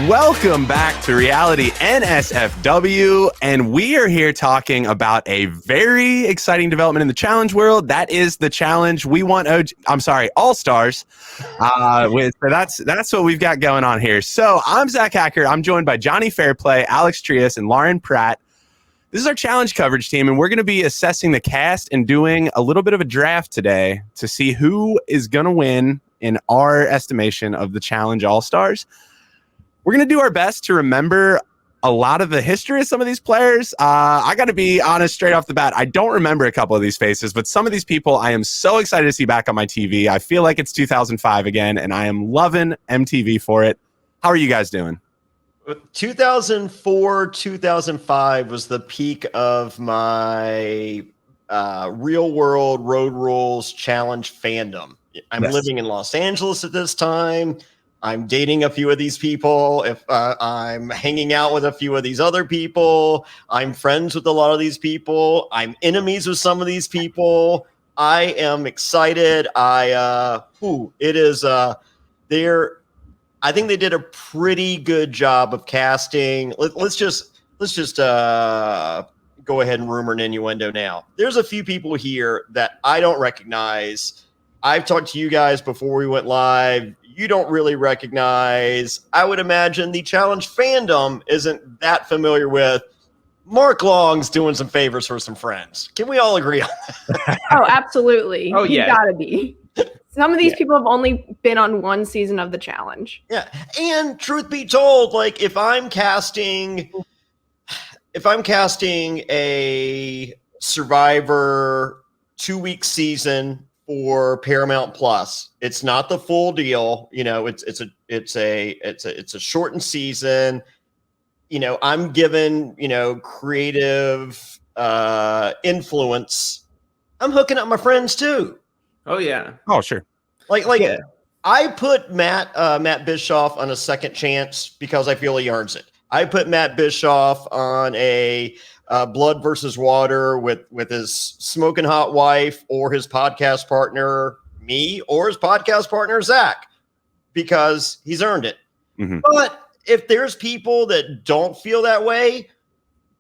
Welcome back to Reality NSFW, and we are here talking about a very exciting development in the challenge world. That is the challenge. We want All Stars. So that's what we've got going on here. So I'm Zack Hacker. I'm joined by Jonny Fairplay, Alex Trias, and Lauren Pratt. This is our challenge coverage team, and we're going to be assessing the cast and doing a little bit of a draft today to see who is going to win in our estimation of the challenge All Stars. We're going to do our best to remember a lot of the history of some of these players. I got to be honest straight off the bat. I don't remember a couple of these faces, but some of these people I am so excited to see back on my TV. I feel like it's 2005 again, and I am loving MTV for it. How are you guys doing? 2004, 2005 was the peak of my real world road rules challenge fandom. I'm living in Los Angeles at this time. I'm dating a few of these people. If I'm hanging out with a few of these other people, I'm friends with a lot of these people. I'm enemies with some of these people. I am excited. I think they did a pretty good job of casting. Let's just go ahead and rumor and innuendo now. There's a few people here that I don't recognize. I've talked to you guys before we went live. You don't really recognize. I would imagine the challenge fandom isn't that familiar with. Mark Long's doing some favors for some friends. Can we all agree on that? Oh, absolutely. Oh, yeah. You gotta be. Some of these people have only been on one season of the challenge. Yeah. And truth be told, like if I'm casting a Survivor 2-week season for Paramount Plus, it's not the full deal. You know, it's a shortened season. You know, I'm given, creative influence. I'm hooking up my friends too. Oh yeah. Oh, sure. Like Yeah. I put Matt Bischoff on a second chance because I feel he earns it. I put Matt Bischoff on a blood versus water with his smoking hot wife or his podcast partner, me, or his podcast partner, Zach, because he's earned it. Mm-hmm. But if there's people that don't feel that way,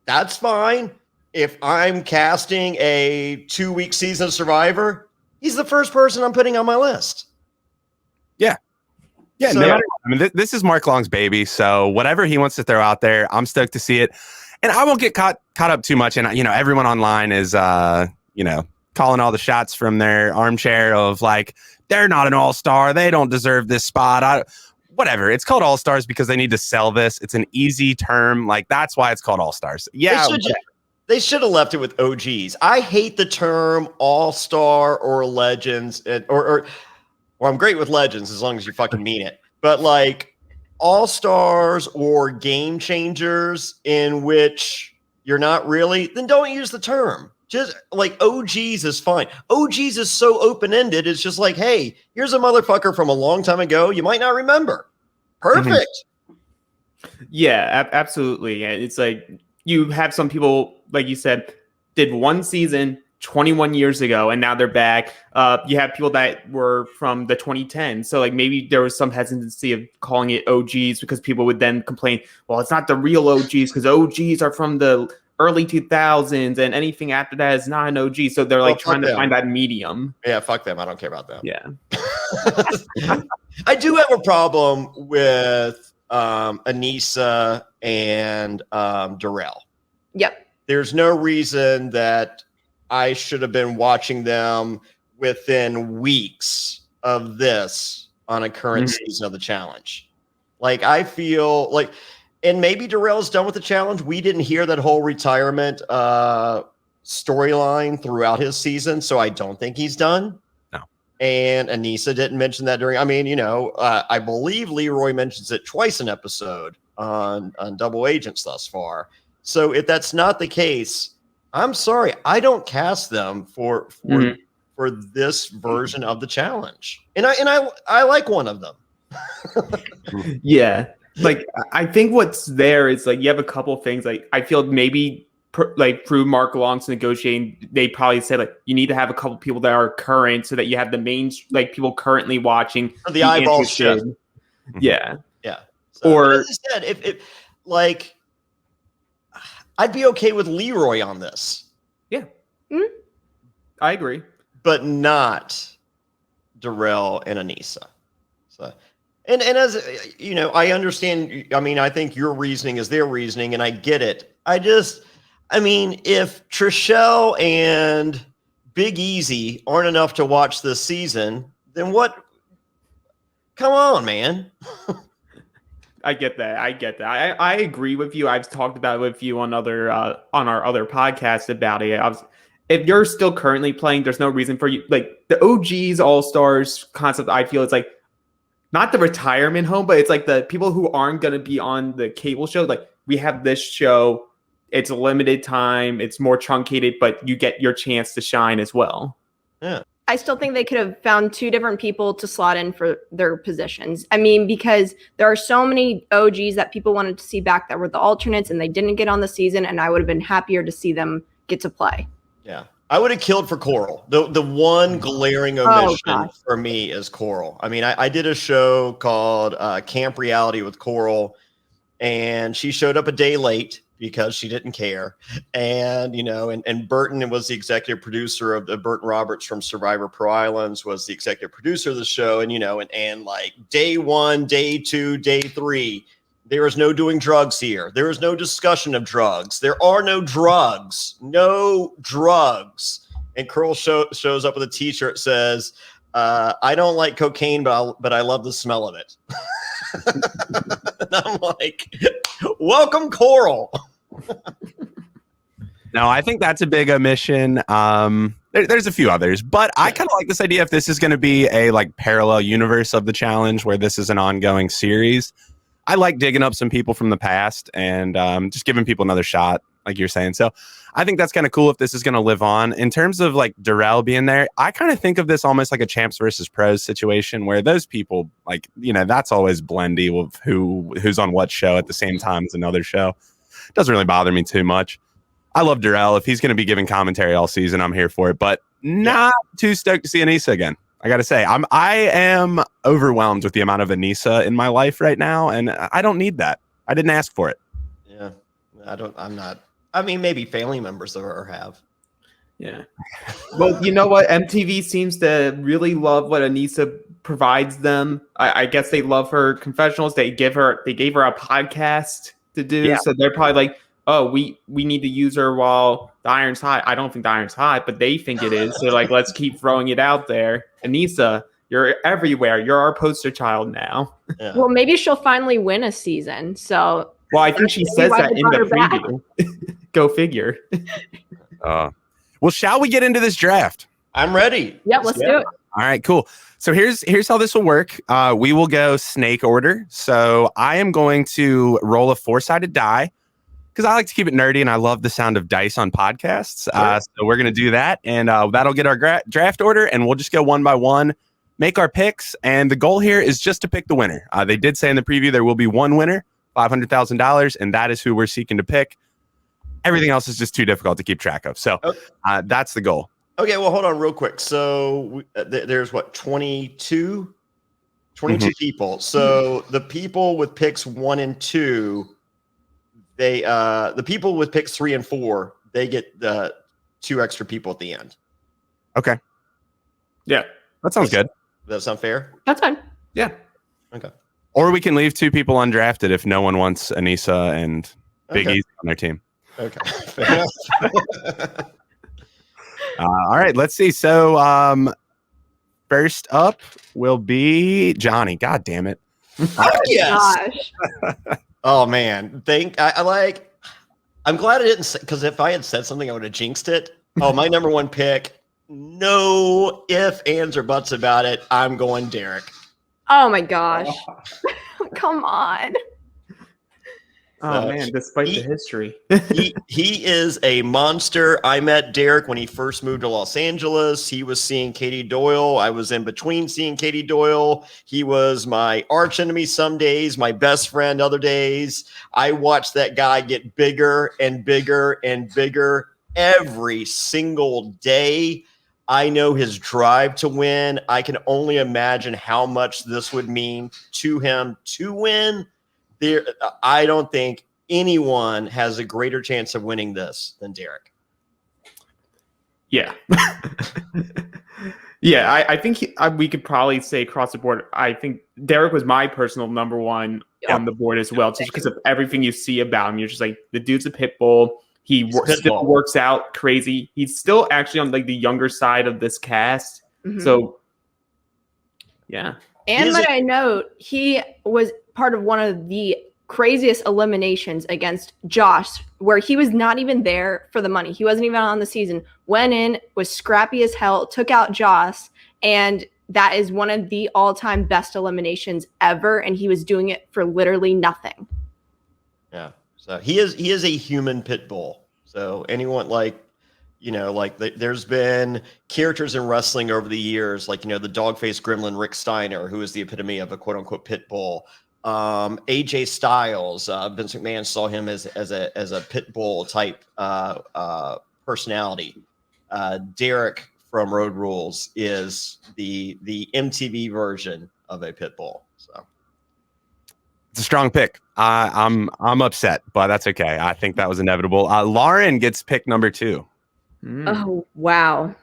that's fine. If I'm casting a 2-week season of Survivor, he's the first person I'm putting on my list. Yeah. Yeah. So, no matter what, I mean, this is Mark Long's baby. So whatever he wants to throw out there, I'm stoked to see it. And I won't get caught up too much. And, everyone online is, calling all the shots from their armchair of like, they're not an all-star. They don't deserve this spot. Whatever. It's called all-stars because they need to sell this. It's an easy term. Like, that's why it's called all-stars. Yeah. They should have left it with OGs. I hate the term all-star or legends or I'm great with legends as long as you fucking mean it. But like, all-stars or game changers in which you're not really, then don't use the term. Just like OGs is fine. OGs is so open-ended. It's just like, hey, here's a motherfucker from a long time ago you might not remember. Perfect. Mm-hmm. Yeah, absolutely. And it's like you have some people, like you said, did one season 21 years ago and now they're back. You have people that were from the 2010s. So like maybe there was some hesitancy of calling it OGs because people would then complain, well, it's not the real OGs because OGs are from the early 2000s and anything after that is not an OG. So they're like trying to find that medium. Yeah, fuck them. I don't care about them. Yeah. I do have a problem with Anissa and Darrell. Yep. There's no reason that I should have been watching them within weeks of this on a current season of the challenge. Like, I feel like, and maybe Darrell's done with the challenge. We didn't hear that whole retirement storyline throughout his season, so I don't think he's done. No. And Anissa didn't mention that during, I believe Leroy mentions it twice an episode on Double Agents thus far. So if that's not the case, I'm sorry, I don't cast them for this version of the challenge, and I like one of them. Yeah, like I think what's there is like you have a couple things. Like I feel maybe through Mark Long's negotiating, they probably said like you need to have a couple people that are current so that you have the main people currently watching the eyeballs shift. Yeah. So, Or as I said, if like, I'd be okay with Leroy on this, I agree. but not Darrell and Anissa. So, and as you know, I understand. I mean, I think your reasoning is their reasoning, and I get it. I mean, if Trishelle and Big Easy aren't enough to watch this season, then what? Come on, man. I get that. I agree with you. I've talked about it with you on our other podcast about it. If you're still currently playing, there's no reason for you. Like the OGs All Stars concept, I feel it's like not the retirement home, but it's like the people who aren't going to be on the cable show. Like we have this show. It's a limited time. It's more truncated, but you get your chance to shine as well. Yeah. I still think they could have found two different people to slot in for their positions. I mean, because there are so many OGs that people wanted to see back that were the alternates and they didn't get on the season, and I would have been happier to see them get to play. Yeah. I would have killed for Coral. The one glaring omission for me is Coral. I mean, I did a show called Camp Reality with Coral, and she showed up a day late because she didn't care. And, you know, and Burton was the executive producer of the Burton Roberts from Survivor Pro Islands was the executive producer of the show. And, you know, and like day 1, day 2, day 3, there is no doing drugs here. There is no discussion of drugs. There are no drugs. No drugs. And Coral shows up with a t-shirt that says, I don't like cocaine, but I love the smell of it. And I'm like, welcome, Coral. No, I think that's a big omission. There's a few others, but I kind of like this idea if this is going to be a like parallel universe of the challenge where this is an ongoing series. I like digging up some people from the past and just giving people another shot, like you're saying. So I think that's kind of cool if this is going to live on. In terms of like Darrell being there, I kind of think of this almost like a champs versus pros situation where those people, like, you know, that's always blendy with who's on what show at the same time as another show. Doesn't really bother me too much. I love Darrell. If he's going to be giving commentary all season, I'm here for it, but not too stoked to see Anissa again. I got to say, I am overwhelmed with the amount of Anissa in my life right now, and I don't need that. I didn't ask for it. Yeah, I'm not. I mean, maybe family members of her have. Yeah. Well, you know what? MTV seems to really love what Anissa provides them. I guess they love her confessionals. They gave her a podcast to do. Yeah. So they're probably like, oh, we need to use her while the iron's hot. I don't think the iron's hot, but they think it is. So like, let's keep throwing it out there. Anissa, you're everywhere. You're our poster child now. Yeah. Well, maybe she'll finally win a season. So, well, I think she says that in the preview. Go figure. Well, shall we get into this draft? I'm ready. Yeah, let's do it. All right, cool. So here's how this will work. We will go snake order. So I am going to roll a 4-sided die because I like to keep it nerdy and I love the sound of dice on podcasts. So we're going to do that, and that'll get our draft order, and we'll just go one by one, make our picks, and the goal here is just to pick the winner. They did say in the preview there will be one winner, $500,000, and that is who we're seeking to pick. Everything else is just too difficult to keep track of. So that's the goal. Okay, well, hold on real quick. So there's what, 22 people. So the people with picks 1 and 2, the people with picks 3 and 4, they get the 2 extra people at the end. Okay. Yeah, that sounds good. Does that sound fair? That's fine. Yeah. Okay. Or we can leave 2 people undrafted if no one wants Anissa and Big Easy on their team. Okay. Fair enough. All right, let's see. So first up will be Johnny. God damn it. Oh, yes. Gosh. Oh, man. I'm glad I didn't say, because if I had said something, I would have jinxed it. Oh, my number 1 pick. No ifs, ands, or buts about it. I'm going Derek. Oh my gosh. Come on. Oh man, despite the history. he is a monster. I met Derek when he first moved to Los Angeles. He was seeing Katie Doyle. I was in between seeing Katie Doyle. He was my arch enemy some days, my best friend other days. I watched that guy get bigger and bigger and bigger every single day. I know his drive to win. I can only imagine how much this would mean to him to win. I don't think anyone has a greater chance of winning this than Derek. Yeah. Yeah, I think we could probably say across the board, I think Derek was my personal number one on the board as well, just because of everything you see about him. You're just like, the dude's a pit bull. He still works out crazy. He's still actually on like the younger side of this cast. Mm-hmm. So, yeah. And might I note, he was part of one of the craziest eliminations against Josh, where he was not even there for the money. He wasn't even on the season. Went in, was scrappy as hell, took out Josh, and that is one of the all-time best eliminations ever, and he was doing it for literally nothing. Yeah. So he is a human pit bull. So anyone there's been characters in wrestling over the years, like, the dog-faced gremlin Rick Steiner, who is the epitome of a quote-unquote pit bull. AJ Styles, Vince McMahon saw him as a pit bull type personality. Derek from Road Rules is the MTV version of a pit bull. So it's a strong pick. I'm upset, but that's okay. I think that was inevitable. Lauren gets pick number 2. Oh, wow.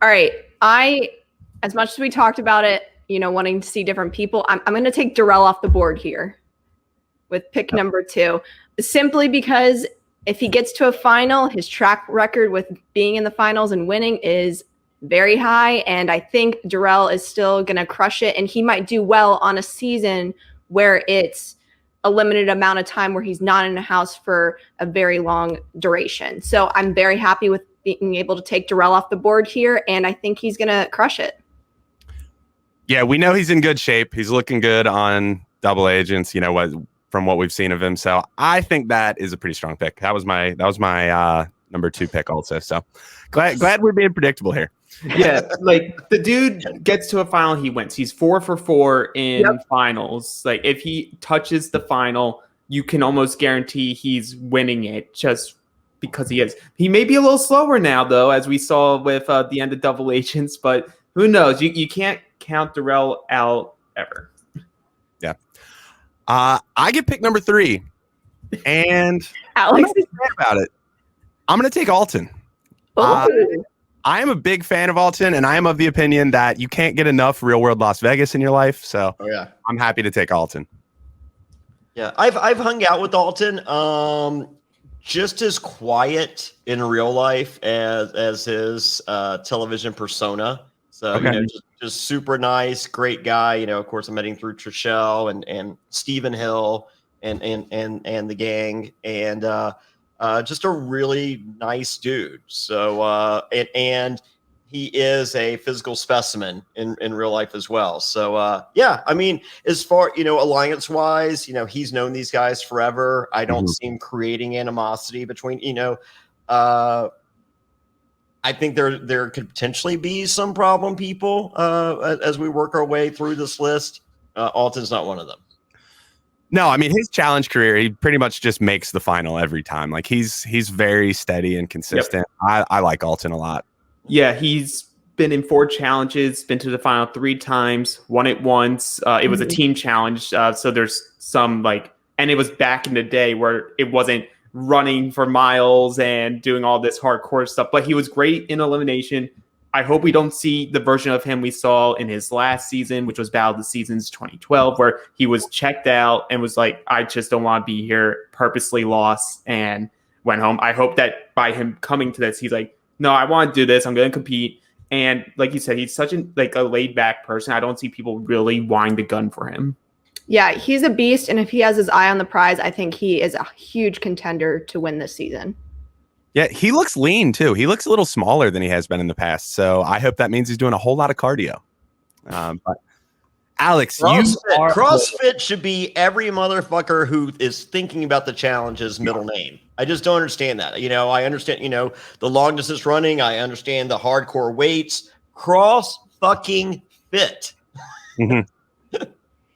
All right. As much as we talked about it, wanting to see different people, I'm going to take Darrell off the board here with pick number 2, simply because if he gets to a final, his track record with being in the finals and winning is very high. And I think Darrell is still going to crush it. And he might do well on a season where it's a limited amount of time, where he's not in a house for a very long duration. So I'm very happy with being able to take Darrell off the board here. And I think he's going to crush it. Yeah, we know he's in good shape. He's looking good on Double Agents, from what we've seen of him. So I think that is a pretty strong pick. That was my number 2 pick also. So glad we're being predictable here. Yeah, like the dude gets to a final, he wins. He's 4 for 4 in finals. Like if he touches the final, you can almost guarantee he's winning it just because he is. He may be a little slower now, though, as we saw with the end of Double Agents, but who knows? You can't count Darrell out ever. Yeah. I get pick number 3, and Alex is about it. I'm going to take Alton. I am a big fan of Alton, and I am of the opinion that you can't get enough Real World Las Vegas in your life. So I'm happy to take Alton. Yeah, I've hung out with Alton. Just as quiet in real life as his television persona. So just super nice, great guy. Of course, I'm heading through Trishelle and Stephen Hill and the gang, and just a really nice dude. So and he is a physical specimen in real life as well. So as far alliance wise, he's known these guys forever. I don't see him creating animosity between I think there could potentially be some problem people as we work our way through this list. Alton's not one of them. No, I mean, his challenge career, he pretty much just makes the final every time. Like he's very steady and consistent. Yep. I like Alton a lot. Yeah, he's been in 4 challenges, been to the final 3 times, won it once. It was a team challenge. So there's some and it was back in the day where it wasn't running for miles and doing all this hardcore stuff, but he was great in elimination. I hope we don't see the version of him we saw in his last season, which was Battle of the Seasons 2012, where he was checked out and was like, I just don't want to be here, purposely lost and went home. I hope that by him coming to this, he's like, no, I want to do this. I'm going to compete. And like you said, he's such a laid back person. I don't see people really wanting the gun for him. Yeah, he's a beast, and if he has his eye on the prize, I think he is a huge contender to win this season. Yeah, he looks lean, too. He looks a little smaller than he has been in the past, so I hope that means he's doing a whole lot of cardio. But Alex, CrossFit should be every motherfucker who is thinking about the challenge's middle name. I just don't understand that. I understand, the long distance running. I understand the hardcore weights. Cross-fucking-fit. Mm-hmm.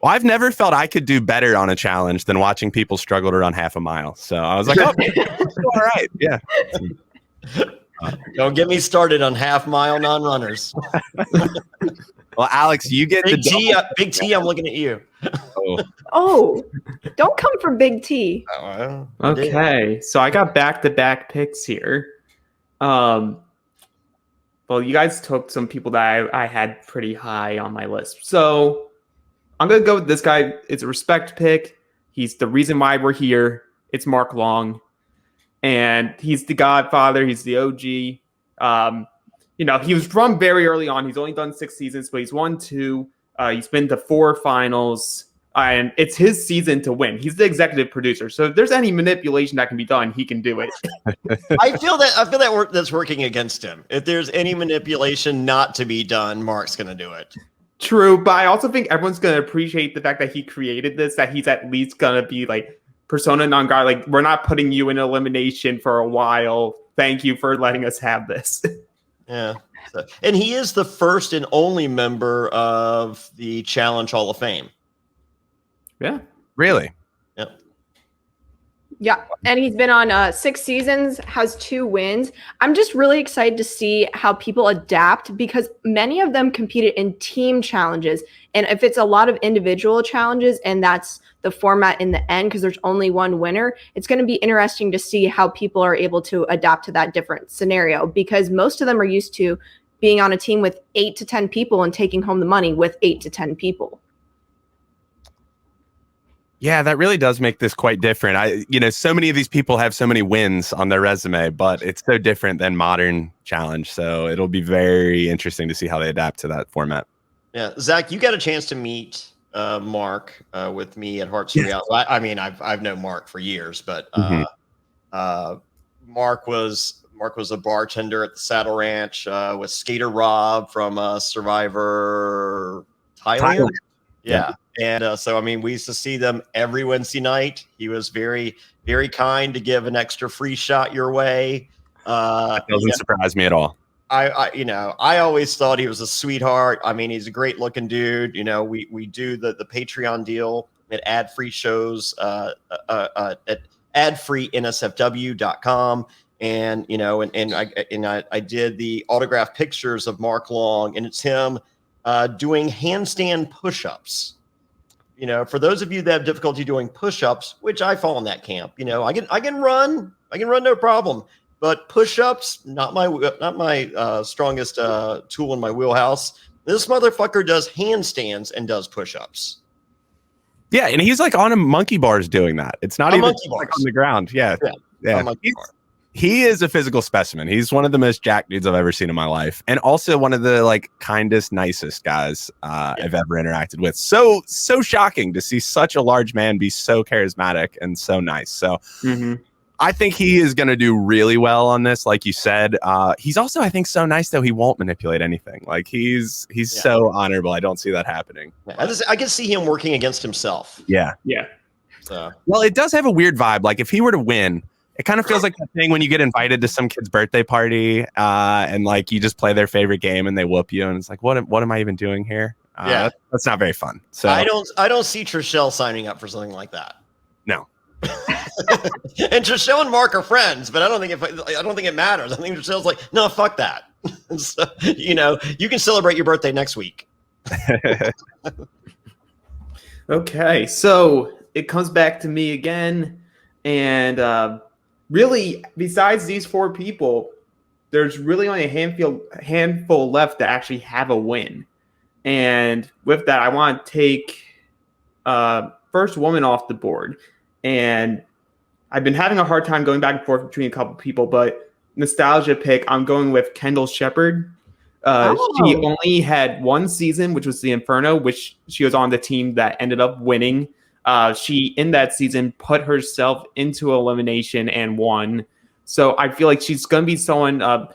Well, I've never felt I could do better on a challenge than watching people struggle to run half a mile. So I was like, oh, all right. Yeah. Don't get me started on half-mile non-runners. Well, Alex, you get Big T, I'm looking at you. Oh, don't come for Big T. Okay, so I got back-to-back picks here. Well, you guys took some people that I had pretty high on my list. So I'm going to go with this guy. It's a respect pick. He's the reason why we're here. It's Mark Long. And he's the godfather. He's the OG. He was from very early on. He's only done 6 seasons, but he's won 2. He's been to 4 finals. And it's his season to win. He's the executive producer. So if there's any manipulation that can be done, he can do it. I feel that that's working against him. If there's any manipulation not to be done, Mark's going to do it. True, but I also think everyone's going to appreciate the fact that he created this, that he's at least going to be like persona non grata. Like, we're not putting you in elimination for a while. Thank you for letting us have this. Yeah. And he is the first and only member of the Challenge Hall of Fame. Yeah. Really? Yep. Yeah, and he's been on 6 seasons, has 2 wins. I'm just really excited to see how people adapt because many of them competed in team challenges. And if it's a lot of individual challenges and that's the format in the end, because there's only one winner, it's going to be interesting to see how people are able to adapt to that different scenario because most of them are used to being on a team with 8 to 10 people and taking home the money with 8 to 10 people. Yeah, that really does make this quite different. So many of these people have so many wins on their resume, but it's so different than modern challenge. So it'll be very interesting to see how they adapt to that format. Yeah, Zach, you got a chance to meet Mark with me at Hearts and Reality. I mean, I've known Mark for years, but Mark was a bartender at the Saddle Ranch with Skater Rob from Survivor Thailand. Yeah. And so, I mean, we used to see them every Wednesday night. He was very, very kind to give an extra free shot your way. That doesn't surprise me at all. I always thought he was a sweetheart. I mean, he's a great looking dude. We do the Patreon deal at ad-free shows at adfreeNSFW.com. And, I did the autographed pictures of Mark Long, and it's him doing handstand push-ups. For those of you that have difficulty doing push-ups, which I fall in that camp, I can run no problem, but push-ups not my strongest tool in my wheelhouse. This motherfucker does handstands and does push-ups. Yeah, and he's like on a monkey bars doing that. It's not even like on the ground. Yeah. He is a physical specimen. He's one of the most jacked dudes I've ever seen in my life. And also one of the kindest, nicest guys I've ever interacted with. So shocking to see such a large man be so charismatic and so nice. So I think he is going to do really well on this. Like you said, he's also, I think, so nice, though. He won't manipulate anything. Like he's so honorable. I don't see that happening. I can see him working against himself. Yeah. Yeah. So. Well, it does have a weird vibe. Like if he were to win, it kind of feels like that thing when you get invited to some kid's birthday party and you just play their favorite game and they whoop you. And it's like, what am I even doing here? That's not very fun. So I don't see Trishelle signing up for something like that. No. And Trishelle and Mark are friends, but I don't think it matters. I think Trichelle's like, no, fuck that. So, you can celebrate your birthday next week. Okay, so it comes back to me again, and really, besides these 4 people, there's really only a handful left to actually have a win. And with that, I want to take first woman off the board. And I've been having a hard time going back and forth between a couple people, but nostalgia pick, I'm going with Kendall Shepard. She only had 1 season, which was the Inferno, which she was on the team that ended up winning. She, in that season, put herself into elimination and won. So I feel like she's going to be someone,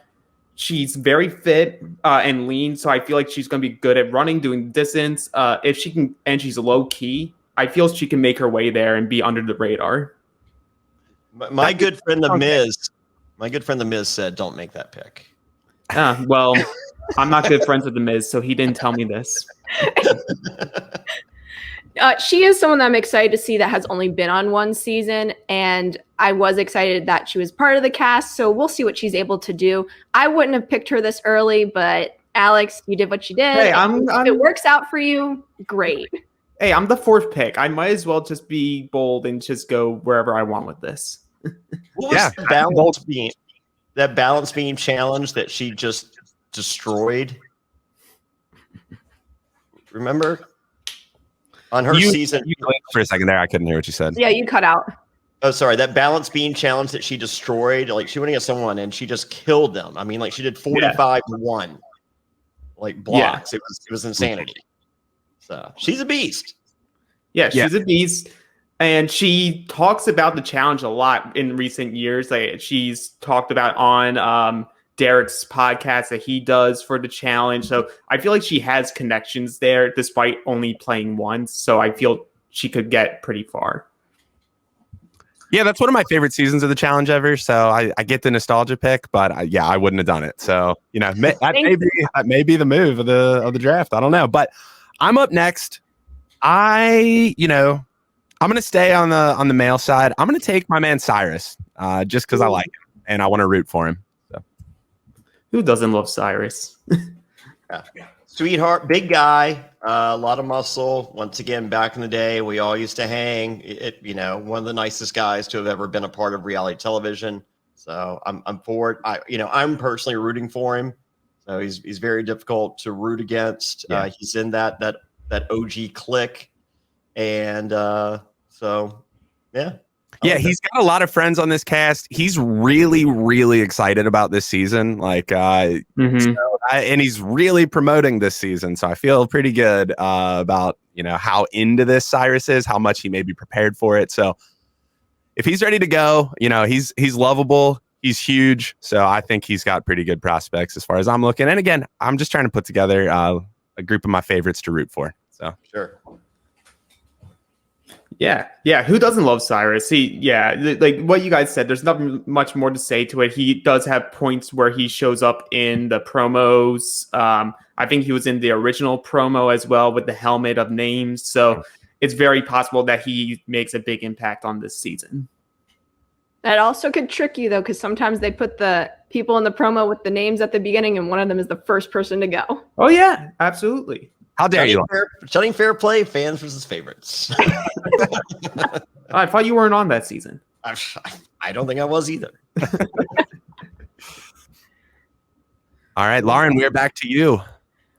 she's very fit and lean. So I feel like she's going to be good at running, doing distance. If she can, and she's low key, I feel she can make her way there and be under the radar. My good friend, The Miz said, don't make that pick. Well, I'm not good friends with The Miz, so he didn't tell me this. She is someone that I'm excited to see that has only been on 1 season, and I was excited that she was part of the cast, so we'll see what she's able to do. I wouldn't have picked her this early, but Alex, you did what you did. Hey, if it works out for you, great. hey, I'm the fourth pick. I might as well just be bold and just go wherever I want with this. What was that balance beam challenge that she just destroyed? Remember? On her season. You blinked for a second there. I couldn't hear what you said. Yeah, you cut out. Oh, sorry. That balance beam challenge that she destroyed. Like, she went against someone and she just killed them. I mean, like, she did 45-1, like, blocks. Yeah. It was insanity. So she's a beast. Yeah, she's a beast. And she talks about the challenge a lot in recent years. Like, she's talked about on Derek's podcast that he does for the challenge. So I feel like she has connections there despite only playing once. So I feel she could get pretty far. Yeah, that's one of my favorite seasons of the challenge ever. So I get the nostalgia pick, but I wouldn't have done it. So, that may be the move of the draft. I don't know, but I'm up next. I'm going to stay on the male side. I'm going to take my man Cyrus just because I like him and I want to root for him. So. Who doesn't love Cyrus? Sweetheart, big guy, a lot of muscle. Once again, back in the day, we all used to hang. One of the nicest guys to have ever been a part of reality television. So I'm for it. I'm personally rooting for him. So he's very difficult to root against. Yeah. He's in that OG clique, and yeah, he's got a lot of friends on this cast. He's really, really excited about this season. And he's really promoting this season. So I feel pretty good about, how into this Cyrus is, how much he may be prepared for it. So if he's ready to go, he's lovable. He's huge. So I think he's got pretty good prospects as far as I'm looking. And again, I'm just trying to put together a group of my favorites to root for. So sure. Yeah. Who doesn't love Cyrus? Like what you guys said, there's not much more to say to it. He does have points where he shows up in the promos. I think he was in the original promo as well with the helmet of names. So it's very possible that he makes a big impact on this season. That also could trick you, though, because sometimes they put the people in the promo with the names at the beginning, and one of them is the first person to go. Oh, yeah, absolutely. How dare you? Jonny Fairplay, fans versus favorites. I thought you weren't on that season. I don't think I was either. All right, Lauren, we're back to you.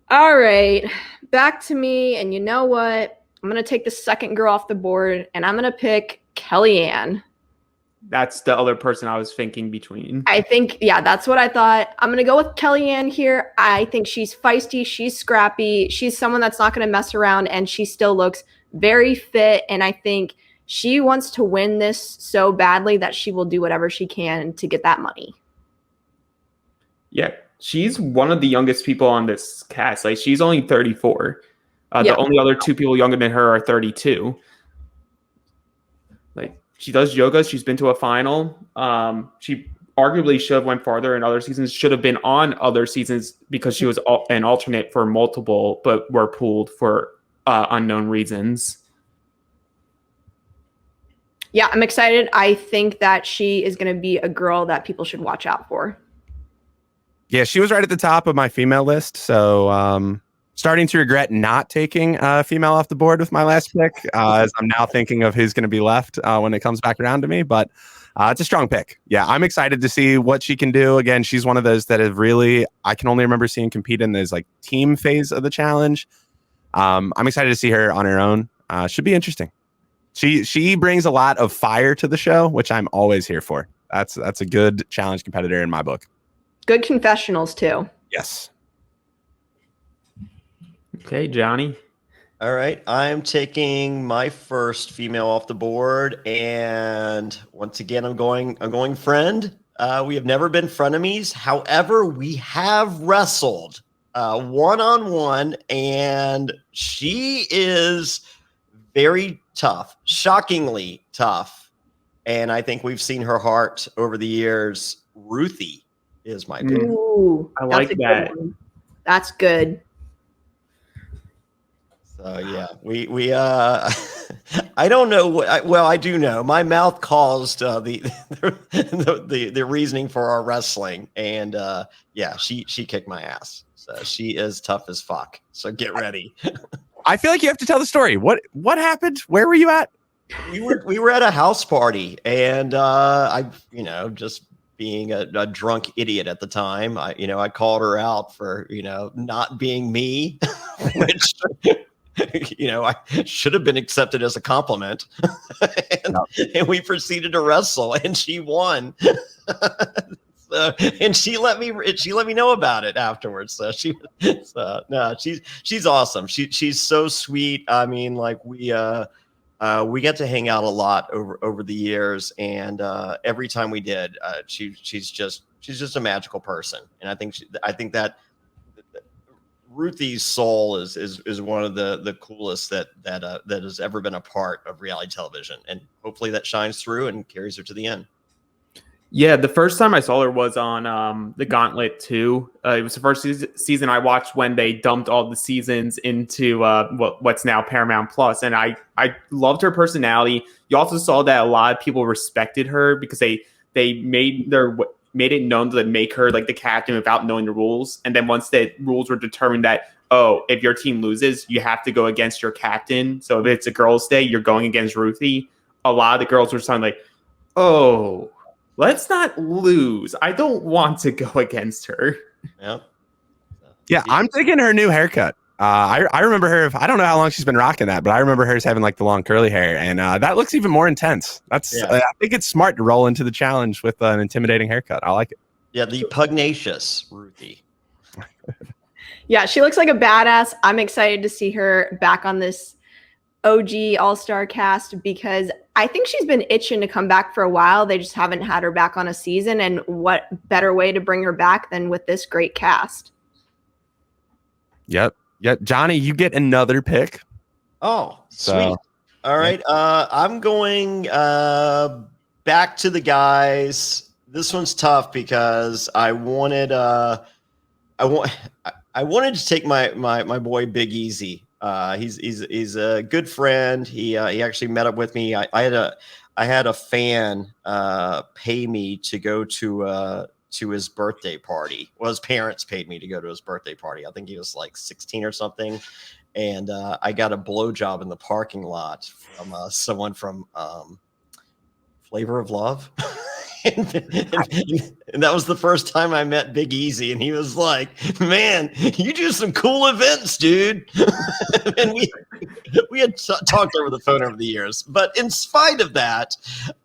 All right, back to me. And you know what? I'm going to take the second girl off the board, and I'm going to pick Kellyanne. That's the other person I was thinking between. I think, that's what I thought. I'm going to go with Kellyanne here. I think she's feisty. She's scrappy. She's someone that's not going to mess around, and she still looks very fit. And I think she wants to win this so badly that she will do whatever she can to get that money. Yeah, she's one of the youngest people on this cast. Like, she's only 34. The only other two people younger than her are 32. Like, she does yoga. She's been to a final. She arguably should have went farther in other seasons, should have been on other seasons because she was an alternate for multiple, but were pulled for unknown reasons. Yeah, I'm excited. I think that she is going to be a girl that people should watch out for. Yeah, she was right at the top of my female list. So starting to regret not taking a female off the board with my last pick, as I'm now thinking of who's going to be left when it comes back around to me. But it's a strong pick. Yeah, I'm excited to see what she can do. Again, she's one of those that have really, I can only remember seeing compete in this like team phase of the challenge. I'm excited to see her on her own. Should be interesting. She brings a lot of fire to the show, which I'm always here for. That's a good challenge competitor in my book. Good confessionals too. Yes. Okay, Johnny. All right, I'm taking my first female off the board, and once again, I'm going friend. We have never been frenemies. However, we have wrestled one-on-one, and she is very tough, shockingly tough. And I think we've seen her heart over the years. Ruthie is my pick. Ooh, I like that. That's good. So yeah, we I don't know what. Well, I do know. My mouth caused the reasoning for our wrestling, and she kicked my ass. So she is tough as fuck. So get ready. I feel like you have to tell the story. What happened? Where were you at? We were at a house party, and I, just being a drunk idiot at the time, I called her out for, not being me, which, I should have been accepted as a compliment. and we proceeded to wrestle, and she won. And she let me know about it afterwards. So she's awesome. She's so sweet. I mean, like we get to hang out a lot over the years, and every time we did, she's just a magical person. And I think that Ruthie's soul is one of the coolest that has ever been a part of reality television, and hopefully that shines through and carries her to the end. Yeah, the first time I saw her was on the Gauntlet 2. It was the first season I watched when they dumped all the seasons into what's now Paramount Plus, and I loved her personality. You also saw that a lot of people respected her because they made it known to make her like the captain without knowing the rules. And then once the rules were determined that, if your team loses, you have to go against your captain. So if it's a girls' day, you're going against Ruthie. A lot of the girls were saying like, oh, let's not lose. I don't want to go against her. Yeah, I'm digging her new haircut. I remember her. I don't know how long she's been rocking that, but I remember hers having like the long curly hair, and that looks even more intense. I think it's smart to roll into the challenge with an intimidating haircut. I like it. Yeah, the pugnacious Ruthie. Yeah, she looks like a badass. I'm excited to see her back on this OG All-Star cast because I think she's been itching to come back for a while. They just haven't had her back on a season, and what better way to bring her back than with this great cast? Yep. Johnny, you get another pick. Oh, sweet. All right. I'm going back to the guys. This one's tough because I wanted to take my boy Big Easy. He's a good friend. He actually met up with me. I had a fan pay me to go to his birthday party. Well, his parents paid me to go to his birthday party. I think he was like 16 or something. And I got a blowjob in the parking lot from someone from Flavor of Love. and that was the first time I met Big Easy. And he was like, man, you do some cool events, dude. And we had talked over the phone over the years. But in spite of that,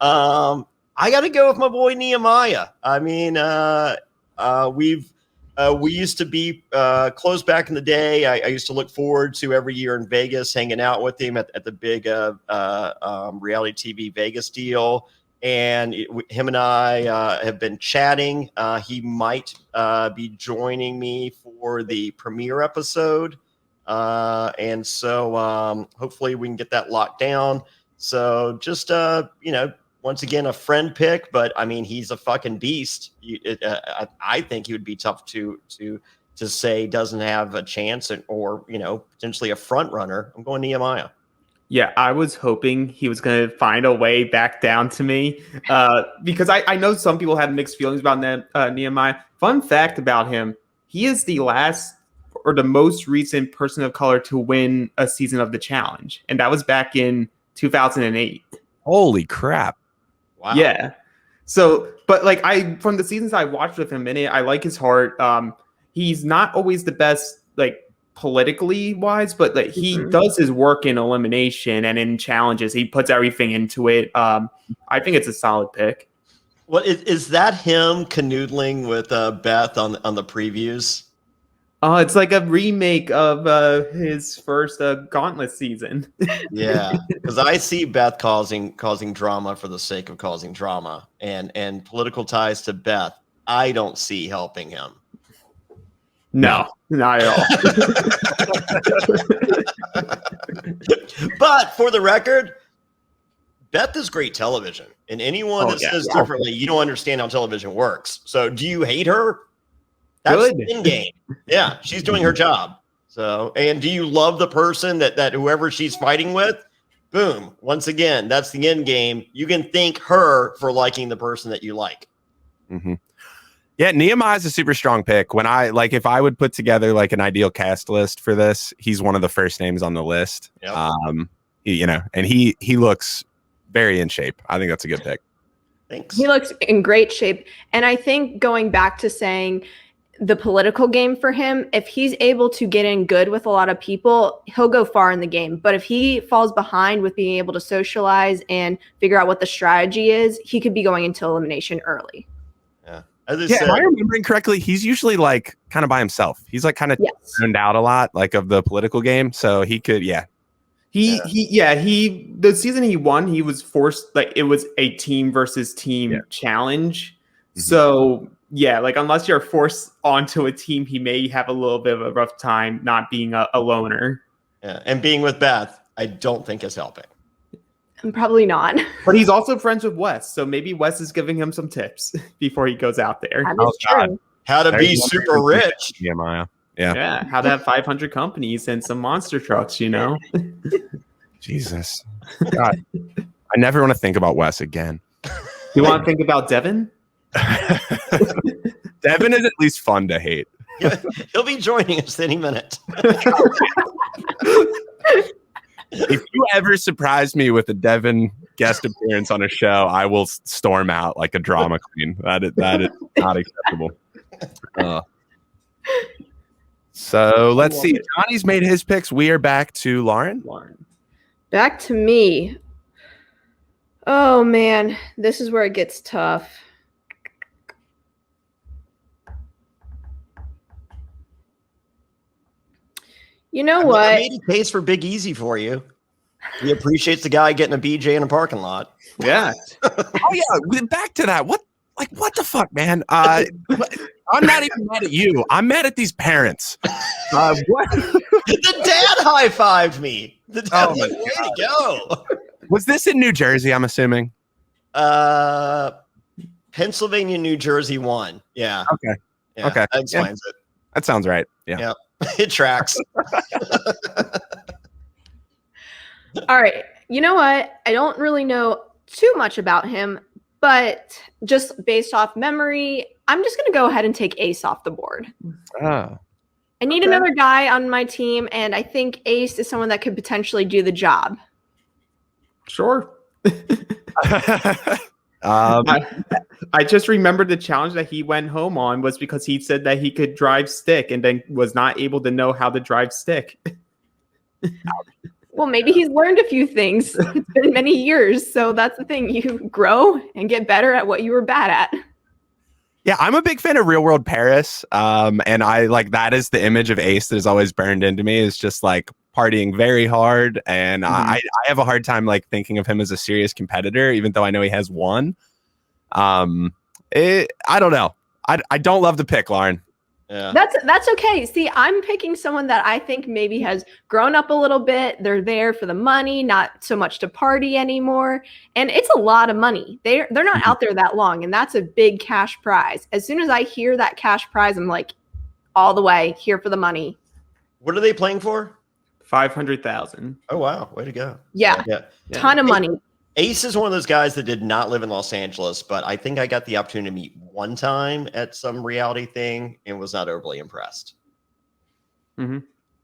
I got to go with my boy Nehemiah. I mean, we used to be close back in the day. I used to look forward to every year in Vegas, hanging out with him at the big reality TV Vegas deal. And him and I have been chatting. He might be joining me for the premiere episode. And so hopefully we can get that locked down. So just, once again, a friend pick, but I mean, he's a fucking beast. I think he would be tough to say doesn't have a chance or potentially a front runner. I'm going Nehemiah. Yeah, I was hoping he was going to find a way back down to me because I know some people have mixed feelings about Nehemiah. Fun fact about him, he is the last or the most recent person of color to win a season of the challenge. And that was back in 2008. Holy crap. Wow. Yeah. So, but like from the seasons I watched with him in it, I like his heart. He's not always the best, like politically wise, but like he does his work in elimination and in challenges. He puts everything into it. I think it's a solid pick. Well, is that him canoodling with Beth on the previews? It's like a remake of his first Gauntlet season. Yeah, because I see Beth causing drama for the sake of causing drama, and political ties to Beth, I don't see helping him. No, not at all. But for the record, Beth is great television, and anyone that says differently, you don't understand how television works. So, do you hate her? That's in game. Yeah, she's doing her job. So, and do you love the person that whoever she's fighting with? Boom. Once again, that's the end game. You can thank her for liking the person that you like. Mm-hmm. Yeah, Nehemiah's a super strong pick. When if I would put together like an ideal cast list for this, he's one of the first names on the list. Yep. And he looks very in shape. I think that's a good pick. Thanks. He looks in great shape. And I think going back to saying the political game for him, if he's able to get in good with a lot of people, he'll go far in the game. But if he falls behind with being able to socialize and figure out what the strategy is, he could be going into elimination early. Yeah. Am I remembering correctly? He's usually like kind of by himself. He's like kind of turned out a lot, like of the political game. So he could, the season he won, he was forced, like it was a team versus team challenge. Mm-hmm. So like unless you're forced onto a team, he may have a little bit of a rough time not being a loner. Yeah, and being with Beth, I don't think is helping. Probably not. But he's also friends with Wes, so maybe Wes is giving him some tips before he goes out there. That is true. How to be super rich. Nehemiah. Yeah, how to have 500 companies and some monster trucks, Jesus. God. I never want to think about Wes again. You want to think about Devin? Devin is at least fun to hate. He'll be joining us any minute. If you ever surprise me with a Devin guest appearance on a show, I will storm out like a drama queen. That is not acceptable. So let's see. Johnny's made his picks. We are back to Lauren. Back to me. Oh, man. This is where it gets tough. You know what? I made a case for Big Easy for you. He appreciates the guy getting a BJ in a parking lot. Yeah. Back to that. What the fuck, man? I'm not even mad at you. I'm mad at these parents. What? The dad high-fived me. The dad way to go. Was this in New Jersey, I'm assuming? Pennsylvania, New Jersey won. Yeah. Okay. Yeah, okay. That explains it. That sounds right. Yeah. It tracks. All right. You know what? I don't really know too much about him, but just based off memory, I'm just going to go ahead and take Ace off the board. Oh. I need another guy on my team, and I think Ace is someone that could potentially do the job. Sure. I just remembered the challenge that he went home on was because he said that he could drive stick and then was not able to know how to drive stick. Well, maybe he's learned a few things. It's been many years. So that's the thing. You grow and get better at what you were bad at. Yeah, I'm a big fan of Real World Paris. And I that is the image of Ace that is always burned into me, is just like partying very hard. And I have a hard time thinking of him as a serious competitor, even though I know he has one. I don't know. I don't love the pick, Lauren. Yeah. That's okay. See, I'm picking someone that I think maybe has grown up a little bit. They're there for the money, not so much to party anymore. And it's a lot of money. They're not out there that long, and that's a big cash prize. As soon as I hear that cash prize, I'm like, all the way here for the money. What are they playing for? 500,000. Oh wow, way to go! Yeah. Ton of money. Ace is one of those guys that did not live in Los Angeles, but I think I got the opportunity to meet one time at some reality thing and was not overly impressed. Mm-hmm.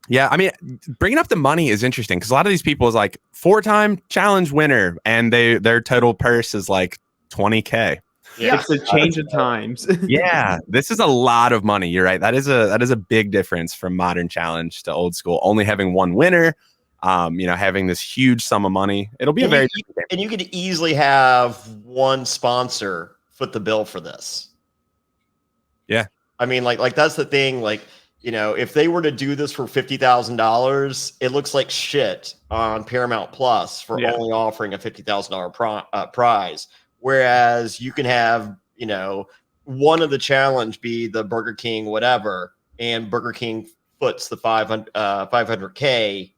Yeah, I mean, bringing up the money is interesting because a lot of these people is 4-time challenge winner, and their total purse is $20K. Yeah. It's a change of times. Yeah, this is a lot of money. You're right. That is a big difference from modern challenge to old school. Only having one winner. Having this huge sum of money, it'll be and you could easily have one sponsor foot the bill for this. Yeah. I mean, that's the thing. If they were to do this for $50,000, it looks like shit on Paramount Plus for only offering a $50,000 prize. Whereas you can have, one of the challenge be the Burger King, whatever, and Burger King foots the 500K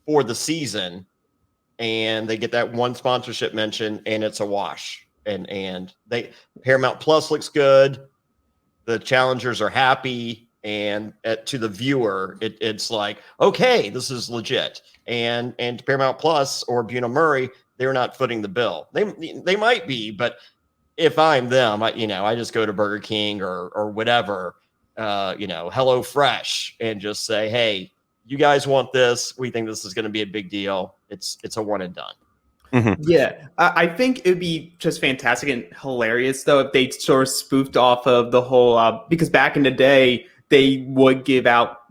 for the season, and they get that one sponsorship mention, and it's a wash. And Paramount Plus looks good. The challengers are happy, and to the viewer, it's like, okay, this is legit. And Paramount Plus or Buena Murray, they're not footing the bill. They might be, but if I'm them, I just go to Burger King or whatever, Hello Fresh, and just say, hey, you guys want this? We think this is going to be a big deal. It's a one and done. Mhm. Yeah, I think it would be just fantastic and hilarious, though, if they sort of spoofed off of the whole, because back in the day, they would give out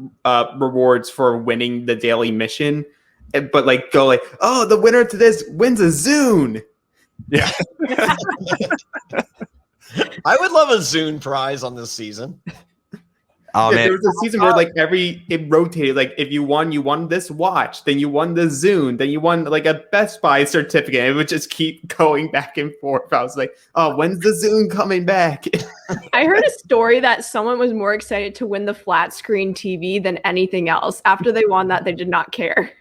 rewards for winning the daily mission, but go oh, the winner to this wins a Zune. Yeah. I would love a Zune prize on this season. Oh Yeah, man, there was a season where it rotated. Like if you won this watch, then you won the Zune, then you won like a Best Buy certificate. It would just keep going back and forth. I was like, oh, when's the Zune coming back? I heard a story that someone was more excited to win the flat screen TV than anything else. After they won that, they did not care.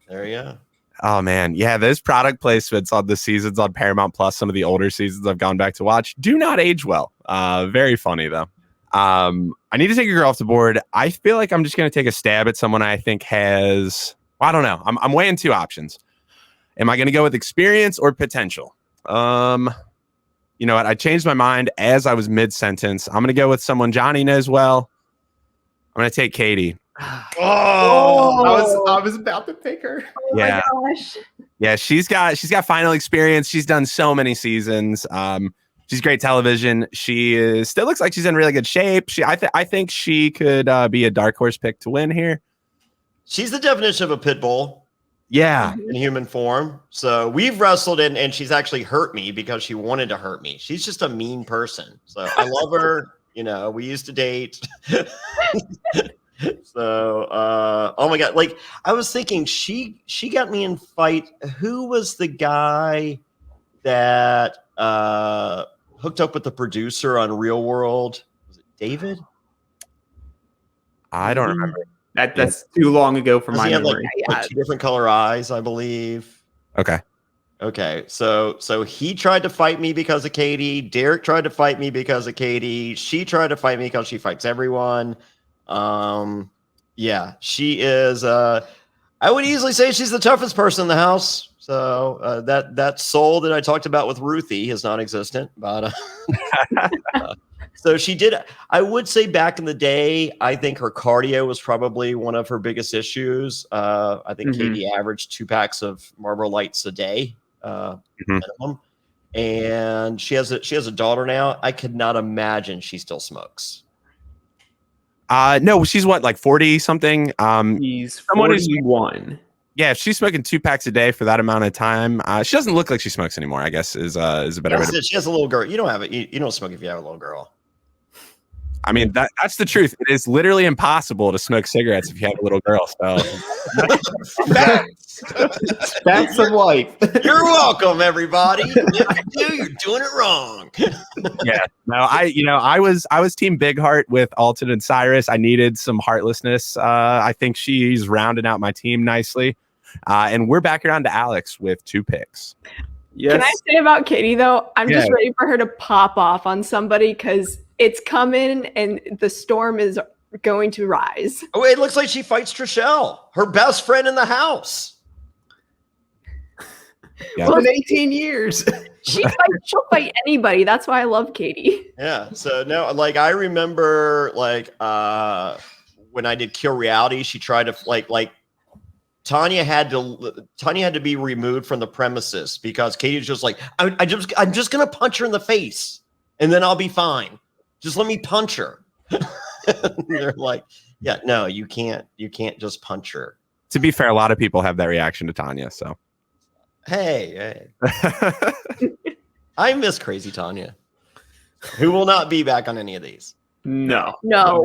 There you go. oh man, yeah, those product placements on the seasons on Paramount Plus, some of the older seasons I've gone back to watch, do not age well. Very funny though. I need to take a girl off the board. I feel like I'm just going to take a stab at someone I think has. Well, I don't know. I'm weighing two options. Am I going to go with experience or potential? You know what? I changed my mind as I was mid-sentence. I'm going to go with someone Johnny knows well. I'm going to take Katie. I was about to pick her. Oh Yeah. my gosh. Yeah, she's got final experience. She's done so many seasons. She's great television. She still looks like she's in really good shape. I think she could be a dark horse pick to win here. She's the definition of a pit bull. Yeah. In human form. So we've wrestled and she's actually hurt me because she wanted to hurt me. She's just a mean person. So I love her. We used to date. So oh my God. Like I was thinking she got me in fight. Who was the guy that hooked up with the producer on Real World? Was it David? I don't remember. That's too long ago for my He had memory. like two different color eyes, I believe. Okay. So he tried to fight me because of Katie. Derek tried to fight me because of Katie. She tried to fight me because she fights everyone. Yeah, she is. I would easily say she's the toughest person in the house. So that soul that I talked about with Ruthie is non-existent. But so she did. I would say back in the day, I think her cardio was probably one of her biggest issues. I think Katie averaged 2 packs of Marlboro Lights a day. Minimum. And she has a daughter now. I could not imagine she still smokes. No, she's what, like 40 something. He's 41. Yeah, if she's smoking 2 packs a day for that amount of time, she doesn't look like she smokes anymore, I guess is a better way to. She has a little girl. You don't have it. You don't smoke if you have a little girl. I mean, that's the truth. It is literally impossible to smoke cigarettes if you have a little girl. So That's some life. You're welcome, everybody. If you do, you're doing it wrong. yeah, no, I was team Big Heart with Alton and Cyrus. I needed some heartlessness. I think she's rounding out my team nicely. And we're back around to Alex with 2 picks. Yes. Can I say about Katie though? I'm just ready for her to pop off on somebody because it's coming and the storm is going to rise. Oh, it looks like she fights Trishelle, her best friend in the house. Yeah. Well, in 18 years. She'll fight anybody. That's why I love Katie. Yeah. So no, like I remember when I did Kill Reality, she tried to like Tanya had to be removed from the premises because Katie was just like, I'm just gonna punch her in the face and then I'll be fine. Just let me punch her. They're like, yeah, no, you can't just punch her. To be fair, a lot of people have that reaction to Tanya. So Hey. I miss Crazy Tanya, who will not be back on any of these. No. No.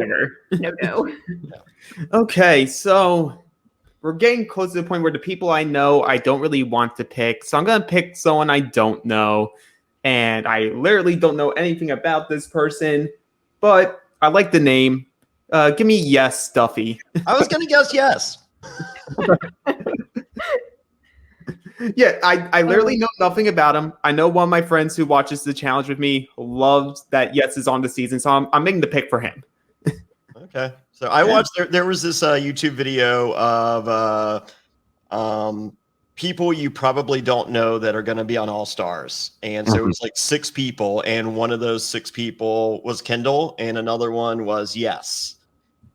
Never. No. Okay, so we're getting close to the point where the people I know I don't really want to pick. So I'm going to pick someone I don't know. And I literally don't know anything about this person, but I like the name. Give me Yes, Stuffy. I was going to guess yes. Yeah, I literally know nothing about him. I know one of my friends who watches the challenge with me loves that Yes is on the season, so I'm making the pick for him. Okay. So I watched there was this YouTube video of people you probably don't know that are going to be on All Stars. And so it was like 6 people. And one of those 6 people was Kendall and another one was Yes.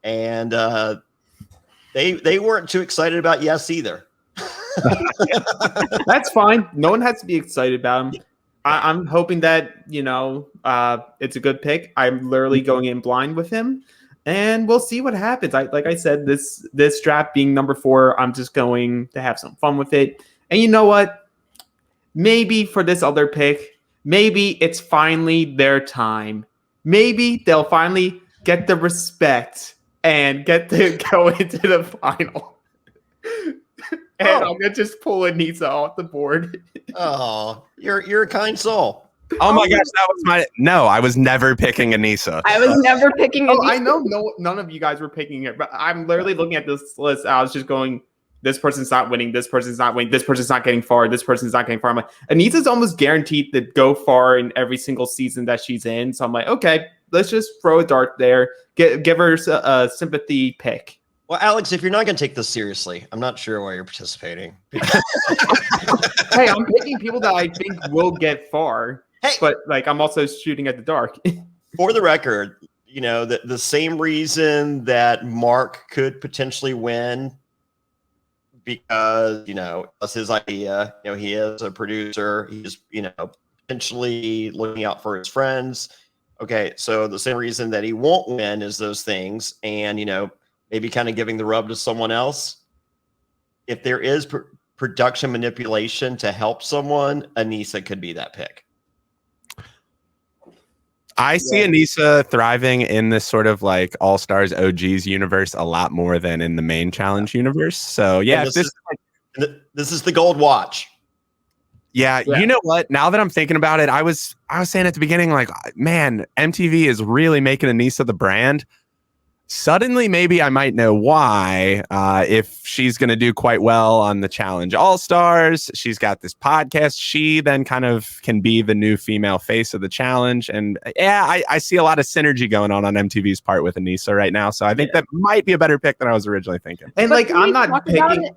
And they weren't too excited about Yes either. That's fine. No one has to be excited about him. I'm hoping that, it's a good pick. I'm literally going in blind with him. And we'll see what happens. Like I said, this draft being number 4, I'm just going to have some fun with it. And you know what? Maybe for this other pick, maybe it's finally their time. Maybe they'll finally get the respect and get to go into the final. And I'm gonna just pull Anissa off the board. Oh, you're a kind soul. Oh my gosh, that was no, I was never picking Anissa. I was never picking Anissa. I know none of you guys were picking it, but I'm literally looking at this list. I was just going, this person's not winning, this person's not winning, this person's not getting far, this person's not getting far. I'm like, Anissa's almost guaranteed to go far in every single season that she's in. So I'm like, okay, let's just throw a dart there, give her a sympathy pick. Well, Alex, if you're not going to take this seriously, I'm not sure why you're participating. Hey, I'm picking people that I think will get far. Hey, but I'm also shooting at the dark. For the record, the same reason that Mark could potentially win because, that's his idea. He is a producer. He's, potentially looking out for his friends. Okay, so the same reason that he won't win is those things. And, maybe kind of giving the rub to someone else. If there is production manipulation to help someone, Anissa could be that pick. I see Anissa thriving in this sort of like All Stars OGs universe a lot more than in the main challenge universe. So yeah, this is the gold watch. Yeah, you know what? Now that I'm thinking about it, I was saying at the beginning, like, man, MTV is really making Anissa the brand. Suddenly, maybe I might know why. If she's going to do quite well on the Challenge All Stars, she's got this podcast. She then kind of can be the new female face of the challenge. And yeah, I see a lot of synergy going on MTV's part with Anissa right now. So I think that might be a better pick than I was originally thinking. And I'm not picking.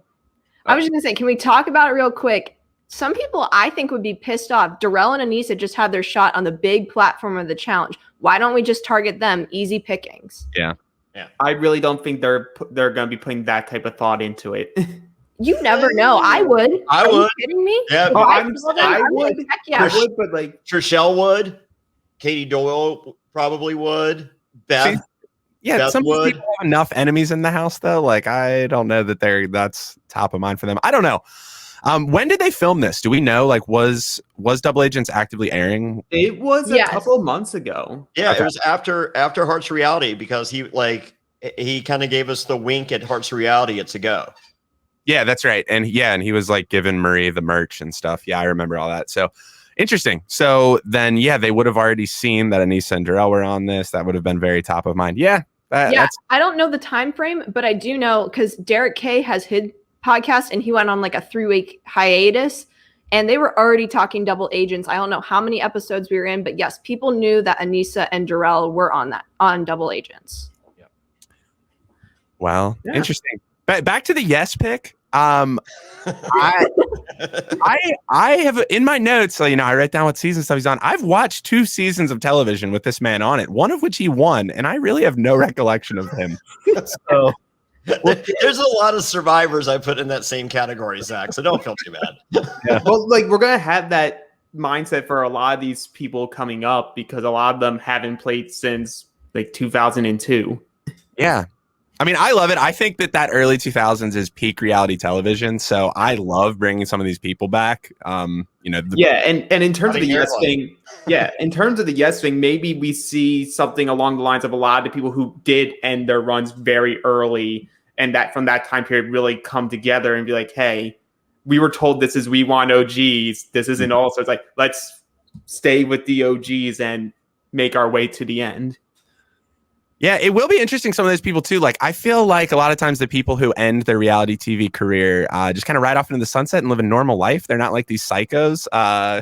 I was just going to say, can we talk about it real quick? Some people I think would be pissed off. Darrell and Anissa just had their shot on the big platform of the challenge. Why don't we just target them? Easy pickings. Yeah. I really don't think they're going to be putting that type of thought into it. You never know. I would. Are you kidding me? Yeah, I would. Heck yeah. I would, but Trishelle would. Katie Doyle probably would. Beth. Yeah, some people have enough enemies in the house though. Like I don't know that that's top of mind for them. I don't know. When did they film this? Do we know? Like, was Double Agents actively airing? It was a couple months ago. Yeah, okay. It was after Hearts Reality because he kind of gave us the wink at Hearts Reality. It's a go. Yeah, that's right. And he was like giving Marie the merch and stuff. Yeah, I remember all that. So interesting. So then, they would have already seen that Anissa and Darrell were on this. That would have been very top of mind. Yeah. I don't know the time frame, but I do know because Derek K has his podcast and he went on like a 3-week hiatus and they were already talking Double Agents. I don't know how many episodes we were in, but yes, people knew that Anissa and Darrell were on Double Agents. Yep. Well, interesting. Back to the yes pick. I have in my notes, so I write down what season stuff he's on. I've watched 2 seasons of television with this man on it, one of which he won, and I really have no recollection of him. So there's a lot of survivors I put in that same category, Zach, so don't feel too bad. Yeah. Well, we're gonna have that mindset for a lot of these people coming up because a lot of them haven't played since 2002. Yeah. I mean, I love it. I think that early 2000s is peak reality television. So I love bringing some of these people back. And in terms of the yes thing, in terms of the yes thing, maybe we see something along the lines of a lot of the people who did end their runs very early and that from that time period really come together and be like, hey, we were told we want OGs. This isn't all. So it's like, let's stay with the OGs and make our way to the end. Yeah, it will be interesting. Some of those people too. Like, I feel like a lot of times the people who end their reality TV career just kind of ride off into the sunset and live a normal life. They're not like these psychos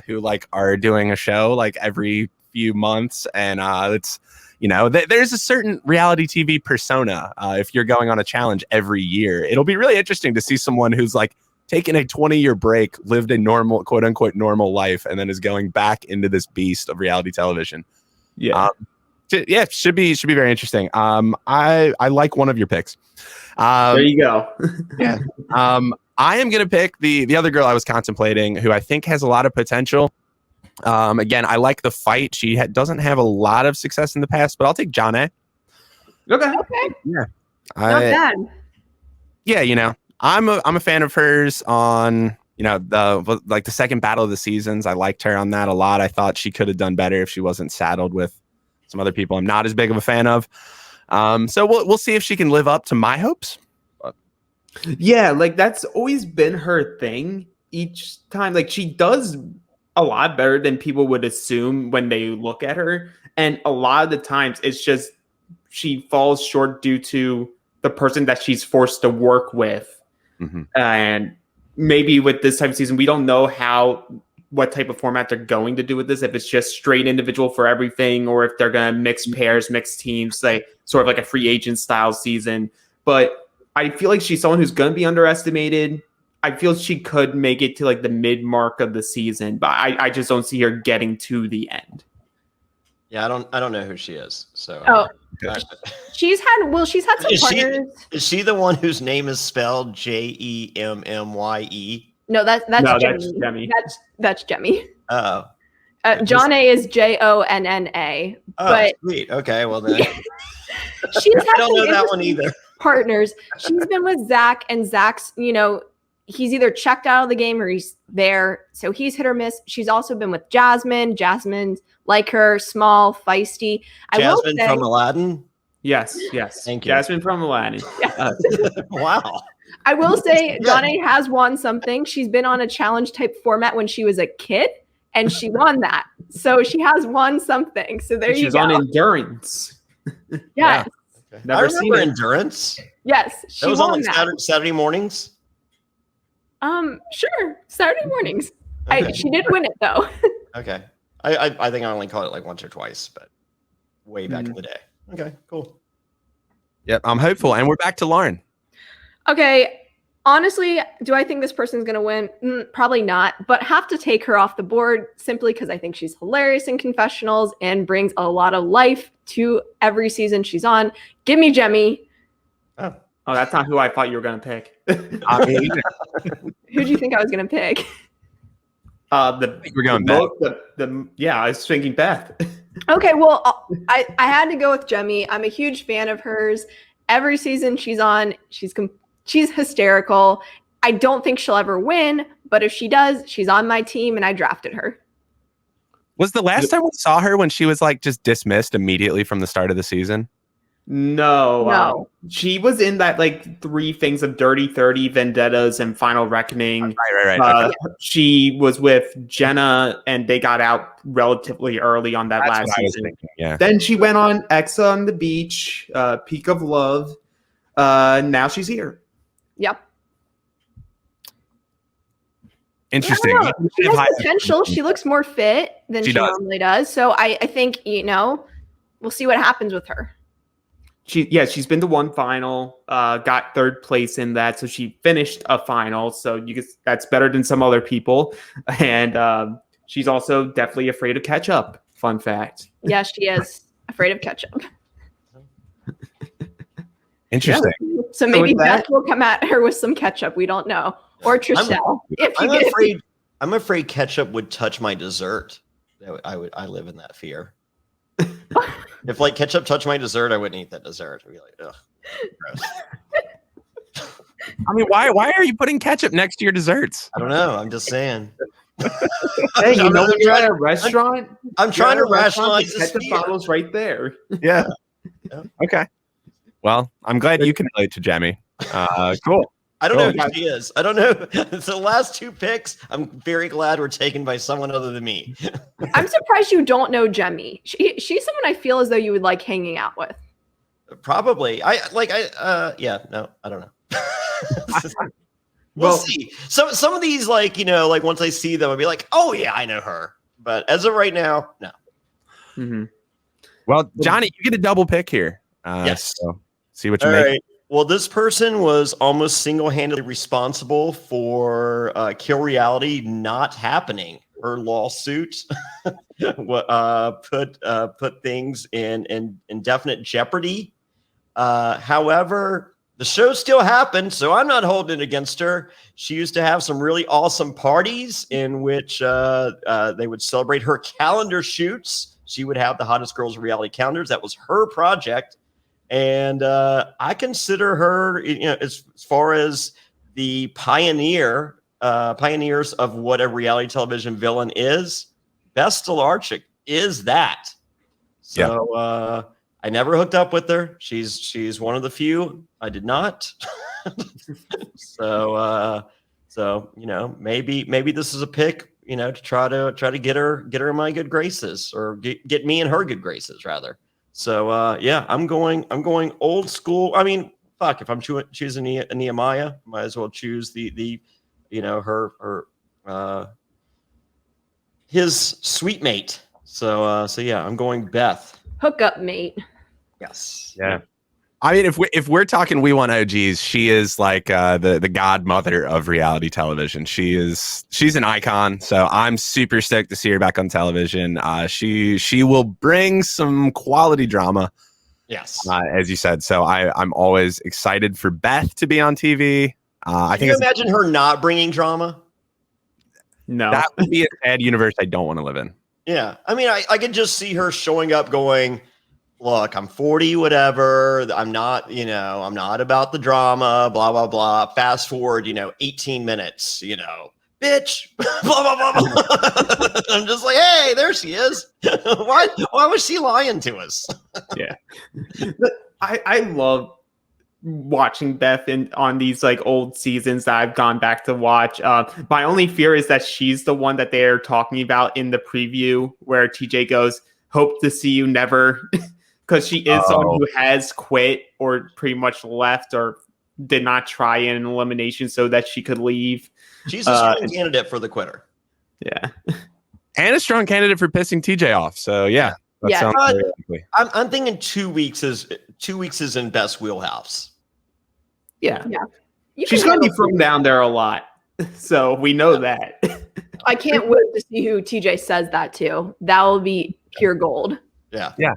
who are doing a show like every few months. And it's, there's a certain reality TV persona. If you're going on a challenge every year, it'll be really interesting to see someone who's like taken a 20-year break, lived a normal, quote unquote, normal life, and then is going back into this beast of reality television. Yeah. Yeah, should be very interesting. I like one of your picks. There you go. Yeah. I am gonna pick the other girl I was contemplating, who I think has a lot of potential. Again, I like the fight. She doesn't have a lot of success in the past, but I'll take Jonny. Okay. Yeah, Not bad. Yeah, you know, I'm a fan of hers on, you know, the second battle of the seasons. I liked her on that a lot. I thought she could have done better if she wasn't saddled with some other people I'm not as big of a fan of. So we'll see if she can live up to my hopes. Yeah, like that's always been her thing each time. Like she does a lot better than people would assume when they look at her. And a lot of the times it's just she falls short due to the person that she's forced to work with. Mm-hmm. And maybe with this type of season, we don't know what type of format they're going to do with this, if it's just straight individual for everything, or if they're going to mix pairs, mix teams, like sort of like a free agent style season. But I feel like she's someone who's going to be underestimated. I feel she could make it to like the mid mark of the season, but I just don't see her getting to the end. Yeah, I don't know who she is. So she's had some partners. Is she the one whose name is spelled Jemmye? No, that's Jemmy. That's Jemmy. Oh. Jonny is Jonna. Oh, but sweet. Okay, well then. She's had I don't know that one either. Partners. She's been with Zack, and Zack's, you know, he's either checked out of the game or he's there. So he's hit or miss. She's also been with Jasmine. Jasmine's like her, small, feisty. Jasmine from Aladdin? Yes. Thank you. Jasmine from Aladdin. Wow. I will say Jonny has won something. She's been on a challenge type format when she was a kid, and she won that. So she has won something. So there you go. She's on endurance. Yes. Okay. Never I remember seen it. endurance. Yes. She That was won on like Saturday mornings. Sure. Saturday mornings. Okay. She did win it though. Okay. I think I only caught it like once or twice, but way back in the day. Okay, cool. Yep, I'm hopeful, and we're back to Lauren. Okay. Honestly, do I think this person's going to win? Probably not, but have to take her off the board simply because I think she's hilarious in confessionals and brings a lot of life to every season she's on. Give me Jemmy. Oh, that's not who I thought you were going to pick. Who do you think I was going to pick? We're going back. Yeah, I was thinking Beth. Okay, well, I had to go with Jemmy. I'm a huge fan of hers. Every season she's on, she's hysterical. I don't think she'll ever win, but if she does, she's on my team, and I drafted her. Was the last time we saw her when she was like just dismissed immediately from the start of the season? No. She was in that like 3 things of Dirty 30, Vendettas, and Final Reckoning. Right. Okay. She was with Jenna, and they got out relatively early on that That's last what I was season. thinking, yeah. Then she went on Exa on the Beach, Peak of Love. Now she's here. Yep. Interesting. She has potential. She looks more fit than she normally does. So I think, we'll see what happens with her. She's been to one final, got 3rd place in that, so she finished a final. So that's better than some other people, and she's also definitely afraid of ketchup. Fun fact. Yeah, she is afraid of ketchup. Interesting. Yeah. So maybe Beth will come at her with some ketchup. We don't know, or Trishelle. I'm afraid ketchup would touch my dessert. I live in that fear. If like ketchup touched my dessert, I wouldn't eat that dessert. I'd be like, ugh, gross. I mean, why are you putting ketchup next to your desserts? I don't know. I'm just saying. Hey, when you're at a restaurant, I'm trying to rationalize this ketchup bottles right there. Yeah. Okay. Well, I'm glad you can relate to Jemmy. Cool. I don't know who she is. I don't know. The last 2 picks, I'm very glad were taken by someone other than me. I'm surprised you don't know Jemmy. She's someone I feel as though you would like hanging out with. Probably. I don't know. We'll see. Some of these, like once I see them, I'll be like, oh yeah, I know her. But as of right now, no. Mm-hmm. Well, Jonny, you get a double pick here. Yes. So see what you make. Right. Well, this person was almost single-handedly responsible for Kill Reality not happening. Her lawsuit put things in indefinite jeopardy. However, the show still happened, so I'm not holding it against her. She used to have some really awesome parties in which they would celebrate her calendar shoots. She would have the Hottest Girls Reality calendars. That was her project. And I consider her, as far as the pioneers of what a reality television villain is, Beth Stolarczyk is that. So I never hooked up with her. She's one of the few I did not. So maybe this is a pick, to try to get her in my good graces, or get me in her good graces rather. So I'm going old school. I mean, fuck, if I'm choosing a Nehemiah, might as well choose his sweet mate. So I'm going Beth. Hook up, mate. Yes. Yeah. I mean, if we're talking We Want OGs, she is like the godmother of reality television. She's an icon. So I'm super stoked to see her back on television. She will bring some quality drama. Yes. As you said. So I'm always excited for Beth to be on TV. Can you imagine her not bringing drama? No, that would be a sad universe I don't want to live in. Yeah. I mean, I could just see her showing up going, look, I'm 40, whatever. I'm not about the drama, blah, blah, blah. Fast forward, 18 minutes, bitch, blah, blah, blah, blah. I'm just like, hey, there she is. Why was she lying to us? Yeah. I love watching Beth on these like old seasons that I've gone back to watch. My only fear is that she's the one that they're talking about in the preview where TJ goes, hope to see you never. Because she is someone who has quit or pretty much left or did not try in an elimination so that she could leave. She's a strong candidate for the quitter. Yeah. And a strong candidate for pissing TJ off. So, yeah. That sounds very likely. I'm thinking 2 weeks is in Beth's wheelhouse. Yeah. You She's going to be thrown down there a lot. So we know that. I can't wait to see who TJ says that to. That will be pure gold. Yeah. Yeah.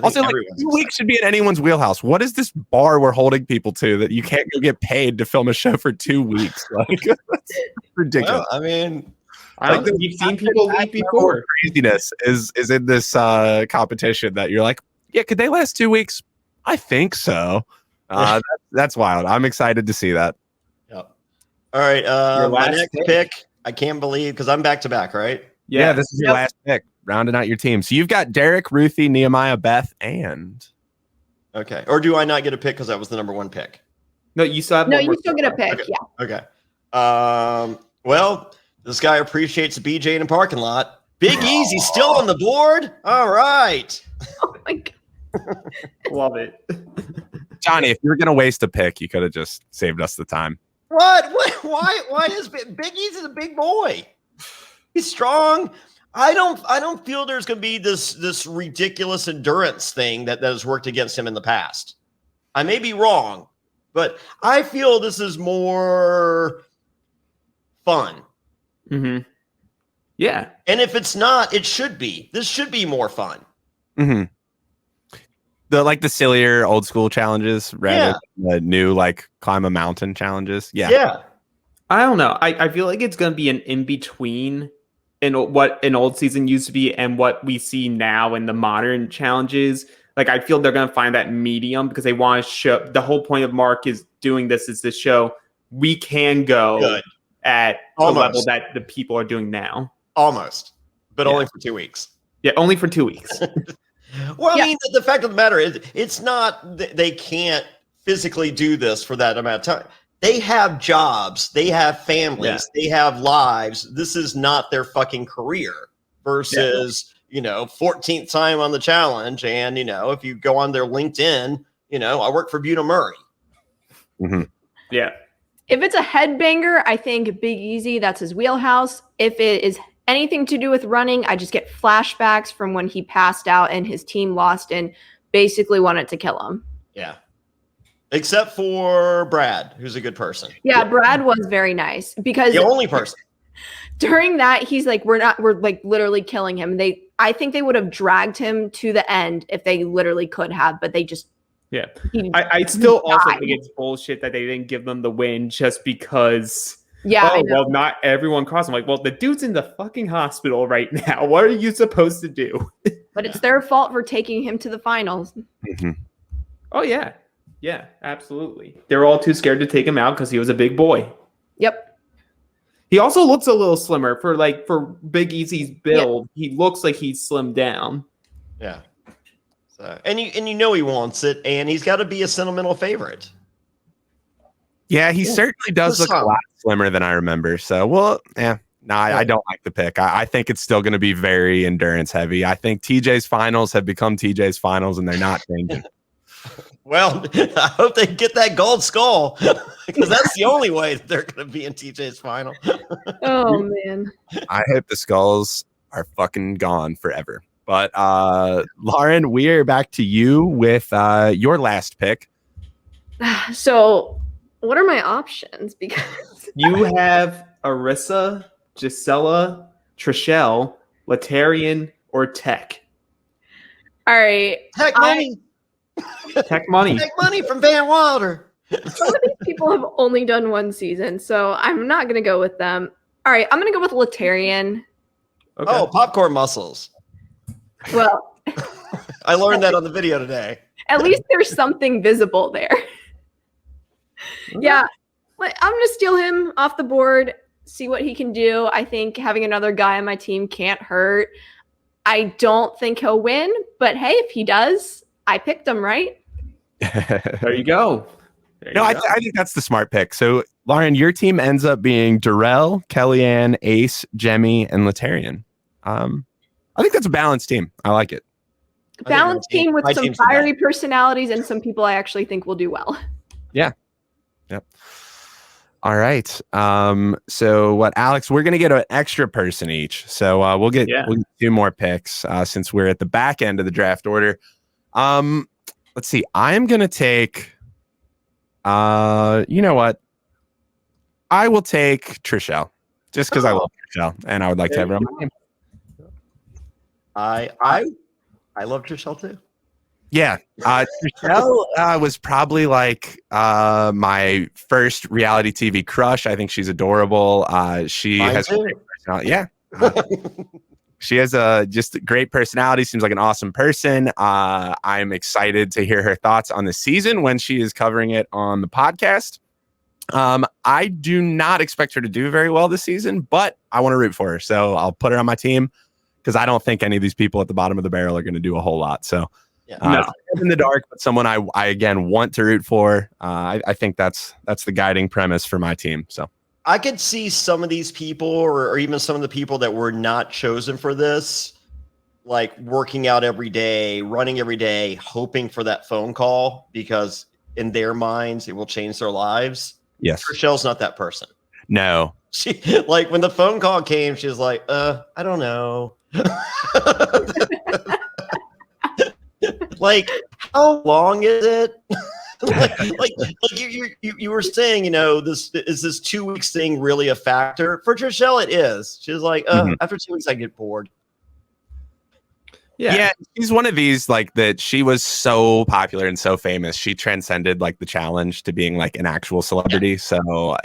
Also, 2 weeks should be in anyone's wheelhouse. What is this bar we're holding people to that you can't go get paid to film a show for 2 weeks? Like, that's ridiculous. Well, I mean, I don't think you've seen people leave before. Craziness is in this competition that you're like, yeah, could they last 2 weeks? I think so. That's wild. I'm excited to see that. Yep. All right. My next pick, I can't believe, because I'm back to back, right? Yeah, this is your last pick. Rounding out your team. So you've got Derek, Ruthie, Nehemiah, Beth, and... Okay. Or do I not get a pick because that was the number one pick? No, you still have you still get a pick. Okay. Yeah. Okay. Well, this guy appreciates BJ in a parking lot. Big Easy still on the board. All right. Oh my God. Love it. Johnny, if you were going to waste a pick, you could have just saved us the time. What? Why is Big Easy a big boy? He's strong. I don't feel there's going to be this ridiculous endurance thing that has worked against him in the past. I may be wrong, but I feel this is more fun. Mm-hmm. Yeah. And if it's not, it should be. This should be more fun. Mm-hmm. The sillier old school challenges rather than the new climb a mountain challenges. Yeah. I don't know. I feel like it's going to be an in-between in what an old season used to be and what we see now in the modern challenges. Like, I feel they're going to find that medium because they want to show, the whole point of Mark is doing this is to show we can go at the level that the people are doing now. Almost, but only for 2 weeks. Yeah, only for 2 weeks. Well, I mean, the fact of the matter is, it's not they can't physically do this for that amount of time. They have jobs, they have families, they have lives. This is not their fucking career versus, 14th time on the challenge. And, if you go on their LinkedIn, I work for Buda Murray. Mm-hmm. Yeah. If it's a headbanger, I think Big Easy, that's his wheelhouse. If it is anything to do with running, I just get flashbacks from when he passed out and his team lost and basically wanted to kill him. Yeah. Except for Brad, who's a good person. Yeah, Brad was very nice because The only person. during that, he's like, we're like literally killing him. I think they would have dragged him to the end if they literally could have, but they just. Yeah. I still also think it's bullshit that they didn't give them the win just because. Yeah. Oh, well, not everyone crossed. I'm like, well, the dude's in the fucking hospital right now. What are you supposed to do? But it's their fault for taking him to the finals. Mm-hmm. Oh, yeah. Yeah, absolutely. They were all too scared to take him out because he was a big boy. Yep. He also looks a little slimmer for Big Easy's build. Yeah. He looks like he's slimmed down. Yeah. So, and you know he wants it, and he's got to be a sentimental favorite. Yeah, he certainly does look a lot slimmer than I remember. So, well, yeah. No, I don't like the pick. I think it's still going to be very endurance heavy. I think TJ's finals have become TJ's finals, and they're not changing. Well, I hope they get that gold skull because that's the only way that they're going to be in TJ's final. Oh, man. I hope the skulls are fucking gone forever. But, Lauren, we're back to you with your last pick. So, what are my options? Because you have Arissa, Gisela, Trishelle, Latarian, or Tech. All right. Tech money. Tech money. Tech money from Van Wilder. Some of these people have only done one season, so I'm not going to go with them. All right, I'm going to go with Latarian. Okay. Oh, popcorn muscles. Well, I learned that on the video today. At least there's something visible there. Yeah, I'm going to steal him off the board, see what he can do. I think having another guy on my team can't hurt. I don't think he'll win, but hey, if he does, I picked him, right? There you go. I think that's the smart pick. So, Lauren, your team ends up being Darrell, Kellyanne, Ace, Jemmy, and Latarian. I think that's a balanced team. I like it. Balanced team with some fiery personalities and some people I actually think will do well. Yeah. Yep. All right. So what, Alex, we're going to get an extra person each. So we'll get 2 more picks since we're at the back end of the draft order. Let's see. I'm going to take, you know what? I will take Trishelle just because I love Trishelle and I would like to have her on my team. I love Trishelle too. Yeah. Trishelle was probably like my first reality TV crush. I think she's adorable. She Mine has too. a great personality. Yeah. She has just a great personality, seems like an awesome person. I'm excited to hear her thoughts on the season when she is covering it on the podcast. I do not expect her to do very well this season, but I want to root for her. So I'll put her on my team because I don't think any of these people at the bottom of the barrel are going to do a whole lot. So in the dark, but someone I again want to root for. I think that's the guiding premise for my team. So I could see some of these people or even some of the people that were not chosen for this, like working out every day, running every day, hoping for that phone call because in their minds, it will change their lives. Yes. Trichelle's not that person. No. She like when the phone call came, she was like, I don't know. Like, how long is it? like you were saying, you know, this 2 weeks thing really a factor for Trishelle? It is. She's like, after 2 weeks, I get bored. Yeah, she's one of these like that. She was so popular and so famous. She transcended like the challenge to being like an actual celebrity. So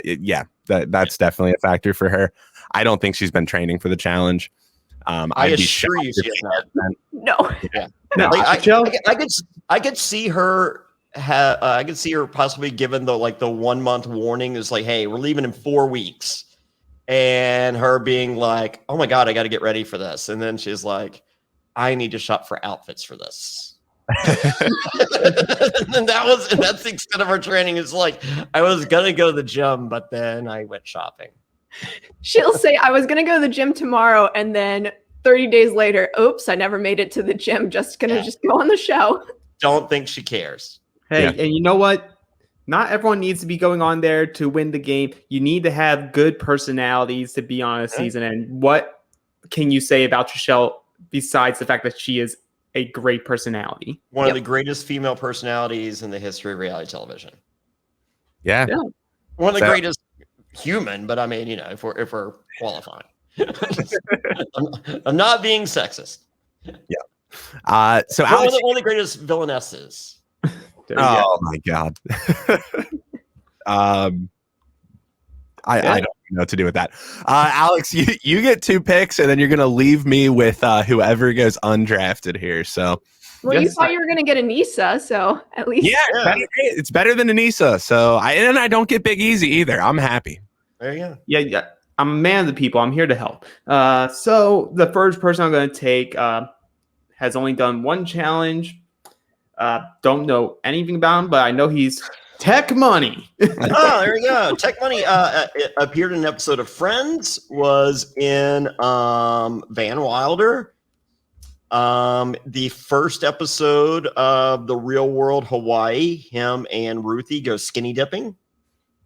that's definitely a factor for her. I don't think she's been training for the challenge. I assure you, she has not. No. Yeah. No, like, I could see her. I could see her possibly given the 1 month warning is like, hey, we're leaving in 4 weeks, and her being like, oh my god, I got to get ready for this, and then she's like, I need to shop for outfits for this. and that's the extent of her training. Is like, I was gonna go to the gym, but then I went shopping. She'll say, I was gonna go to the gym tomorrow, and then 30 days later, oops, I never made it to the gym. Just gonna go on the show. Don't think she cares. Hey, and you know what? Not everyone needs to be going on there to win the game. You need to have good personalities to be on a season. And what can you say about Trishelle besides the fact that she is a great personality. One of the greatest female personalities in the history of reality television. Yeah. One of the greatest human, but I mean, you know, if we're qualifying. I'm not being sexist. Yeah. So one Alex, of the greatest villainesses. oh my God. I don't know what to do with that. Alex, you get 2 picks, and then you're gonna leave me with whoever goes undrafted here. So well, you thought you were gonna get Anissa, so at least it's better than Anissa. So I don't get Big Easy either. I'm happy. There you go. Yeah. I'm a man of the people. I'm here to help. So the first person I'm going to take has only done 1 challenge. Don't know anything about him, but I know he's Tech Money. Oh, there you go. Tech Money appeared in an episode of Friends, was in Van Wilder. The first episode of The Real World Hawaii, him and Ruthie go skinny dipping.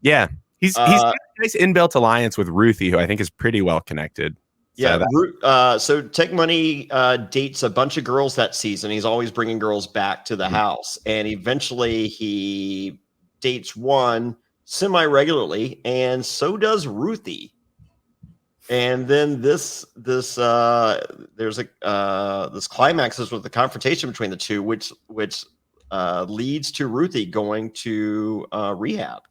Yeah. He's got a nice inbuilt alliance with Ruthie, who I think is pretty well connected. So Tech Money dates a bunch of girls that season. He's always bringing girls back to the house, and eventually he dates one semi-regularly, and so does Ruthie. And then this climaxes with the confrontation between the two, which leads to Ruthie going to rehab.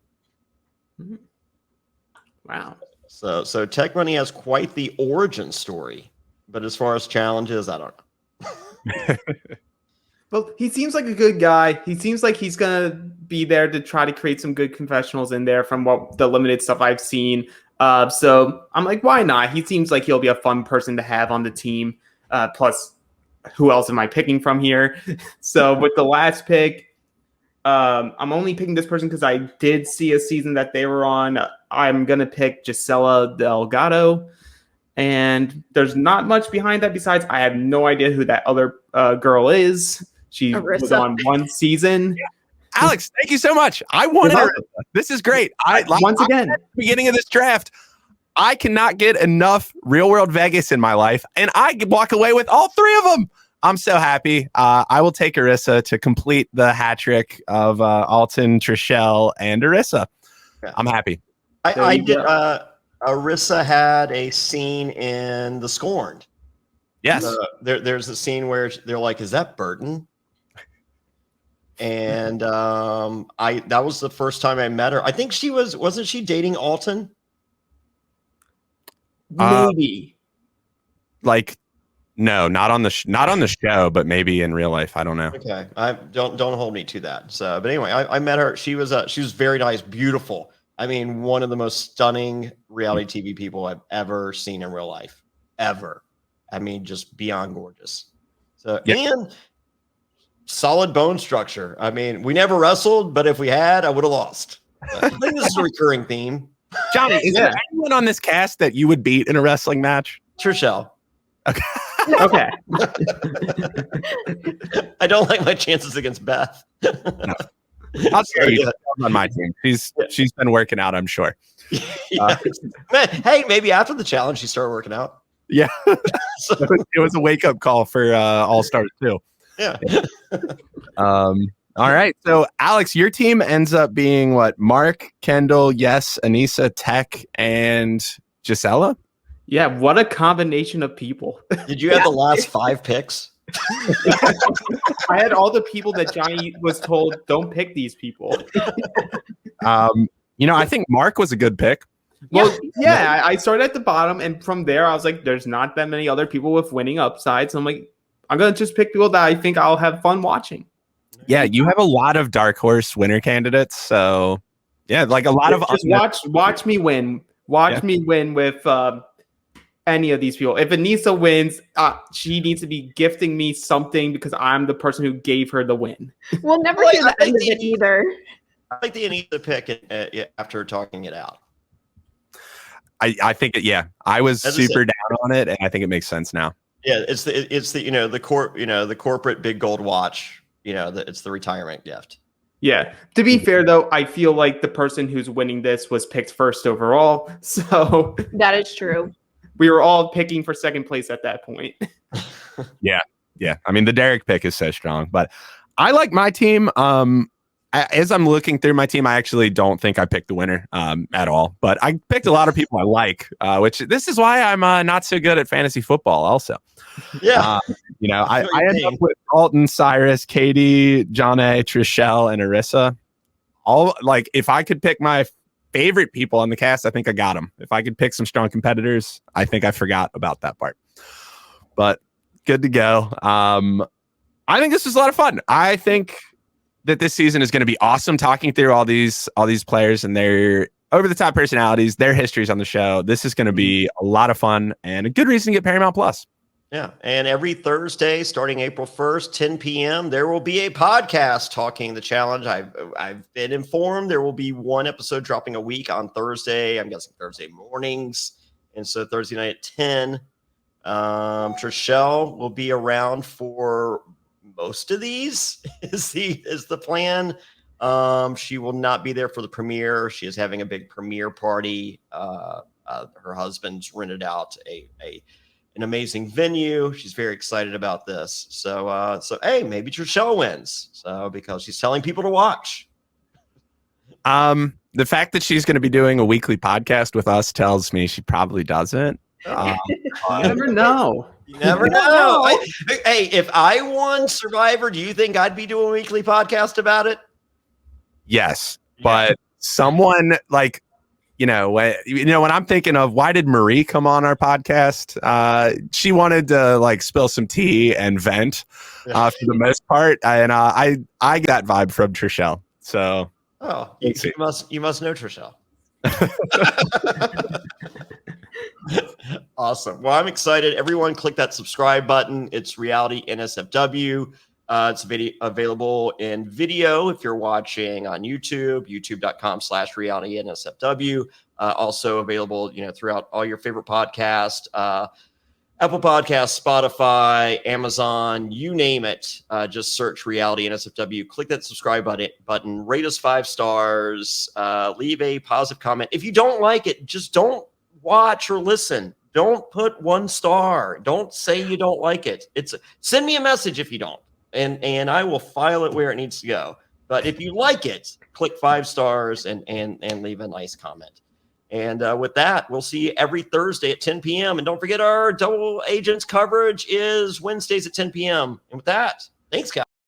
Wow. So Tech Money has quite the origin story, but as far as challenges, I don't know. Well, he seems like a good guy. He seems like he's gonna be there to try to create some good confessionals in there from what the limited stuff I've seen. So I'm like, why not? He seems like he'll be a fun person to have on the team. Plus, who else am I picking from here? So with the last pick, I'm only picking this person because I did see a season that they were on. I'm going to pick Gisela Delgado. And there's not much behind that besides I have no idea who that other girl is. She was on 1 season. Yeah. Alex, thank you so much. I wanted her. This is great. Once again, at the beginning of this draft, I cannot get enough Real World Vegas in my life, and I walk away with all 3 of them. I'm so happy. I will take Arissa to complete the hat trick of Alton, Trishelle, and Arissa. Yeah. I'm happy. I did. Arissa had a scene in The Scorned. Yes. There's a scene where they're like, "Is that Burton?" And that was the first time I met her. I think wasn't she dating Alton? Maybe. No, not on the show, but maybe in real life. I don't know. Okay, I don't hold me to that. So, but anyway, I met her. She was very nice, beautiful. I mean, one of the most stunning reality TV people I've ever seen in real life, ever. I mean, just beyond gorgeous. So, and solid bone structure. I mean, we never wrestled, but if we had, I would have lost. I think this is a recurring theme. Johnny, is there anyone on this cast that you would beat in a wrestling match? Trishelle. Okay. Okay. I don't like my chances against Beth. No. I'll tell you on my team. She's been working out, I'm sure. Hey, maybe after the challenge she started working out. Yeah. It was a wake-up call for All Stars too. Yeah. All right. So Alex, your team ends up being what? Mark, Kendall, Anissa, Tech, and Gisela? Yeah, what a combination of people. Did you have the last 5 picks? I had all the people that Johnny was told, don't pick these people. I think Mark was a good pick. Well, yeah, I started at the bottom, and from there, I was like, there's not that many other people with winning upsides. So I'm like, I'm going to just pick people that I think I'll have fun watching. Yeah, you have a lot of dark horse winner candidates. So, yeah, like a lot of... Just watch me win. Watch me win with... any of these people. If Anissa wins, she needs to be gifting me something because I'm the person who gave her the win. We'll never hear the end of it either. I like the Anissa pick after talking it out. I think I was super down on it, and I think it makes sense now. Yeah, it's the corporate big gold watch. It's the retirement gift. Yeah. To be fair, though, I feel like the person who's winning this was picked first overall. So that is true. We were all picking for second place at that point. Yeah. Yeah, I mean, the Derek pick is so strong, but I like my team. As I'm looking through my team, I actually don't think I picked the winner at all, but I picked a lot of people I like, which this is why I'm not so good at fantasy football also. Yeah. I end up with Alton, Cyrus, Katie, Jonny, Trishelle, and Arissa. All like, if I could pick my favorite people on the cast, I think I got them. If I could pick some strong competitors, I think I forgot about that part. But good to go. I think this was a lot of fun. I think that this season is going to be awesome, talking through all these players and their over-the-top personalities, their histories on the show. This is going to be a lot of fun and a good reason to get Paramount Plus. Yeah. And every Thursday, starting April 1st, 10 p.m., there will be a podcast talking the challenge. I've been informed there will be one episode dropping a week on Thursday. I'm guessing Thursday mornings. And so Thursday night at 10. Trishelle will be around for most of these is the plan. She will not be there for the premiere. She is having a big premiere party. Her husband's rented out an amazing venue. She's very excited about this. So hey, maybe Trishelle wins. So because she's telling people to watch. The fact that she's going to be doing a weekly podcast with us tells me she probably doesn't. You never know. You never know. Hey, if I won Survivor, do you think I'd be doing a weekly podcast about it? Yes, but someone like, when I'm thinking of why did Marie come on our podcast? She wanted to like spill some tea and vent for the most part, and I get that vibe from Trishelle. So, you must know Trishelle. Awesome. Well, I'm excited. Everyone click that subscribe button. It's Reality NSFW. It's available in video if you're watching on YouTube, youtube.com/Reality NSFW. Also available, throughout all your favorite podcasts, Apple Podcasts, Spotify, Amazon, you name it. Just search Reality NSFW. Click that subscribe button. Rate us 5 stars. Leave a positive comment. If you don't like it, just don't watch or listen. Don't put 1 star. Don't say you don't like it. Send me a message if you don't, and I will file it where it needs to go. But if you like it, click 5 stars and leave a nice comment. And with that, we'll see you every Thursday at 10 p.m. And don't forget, our Double Agents coverage is Wednesdays at 10 p.m. And with that, thanks, guys.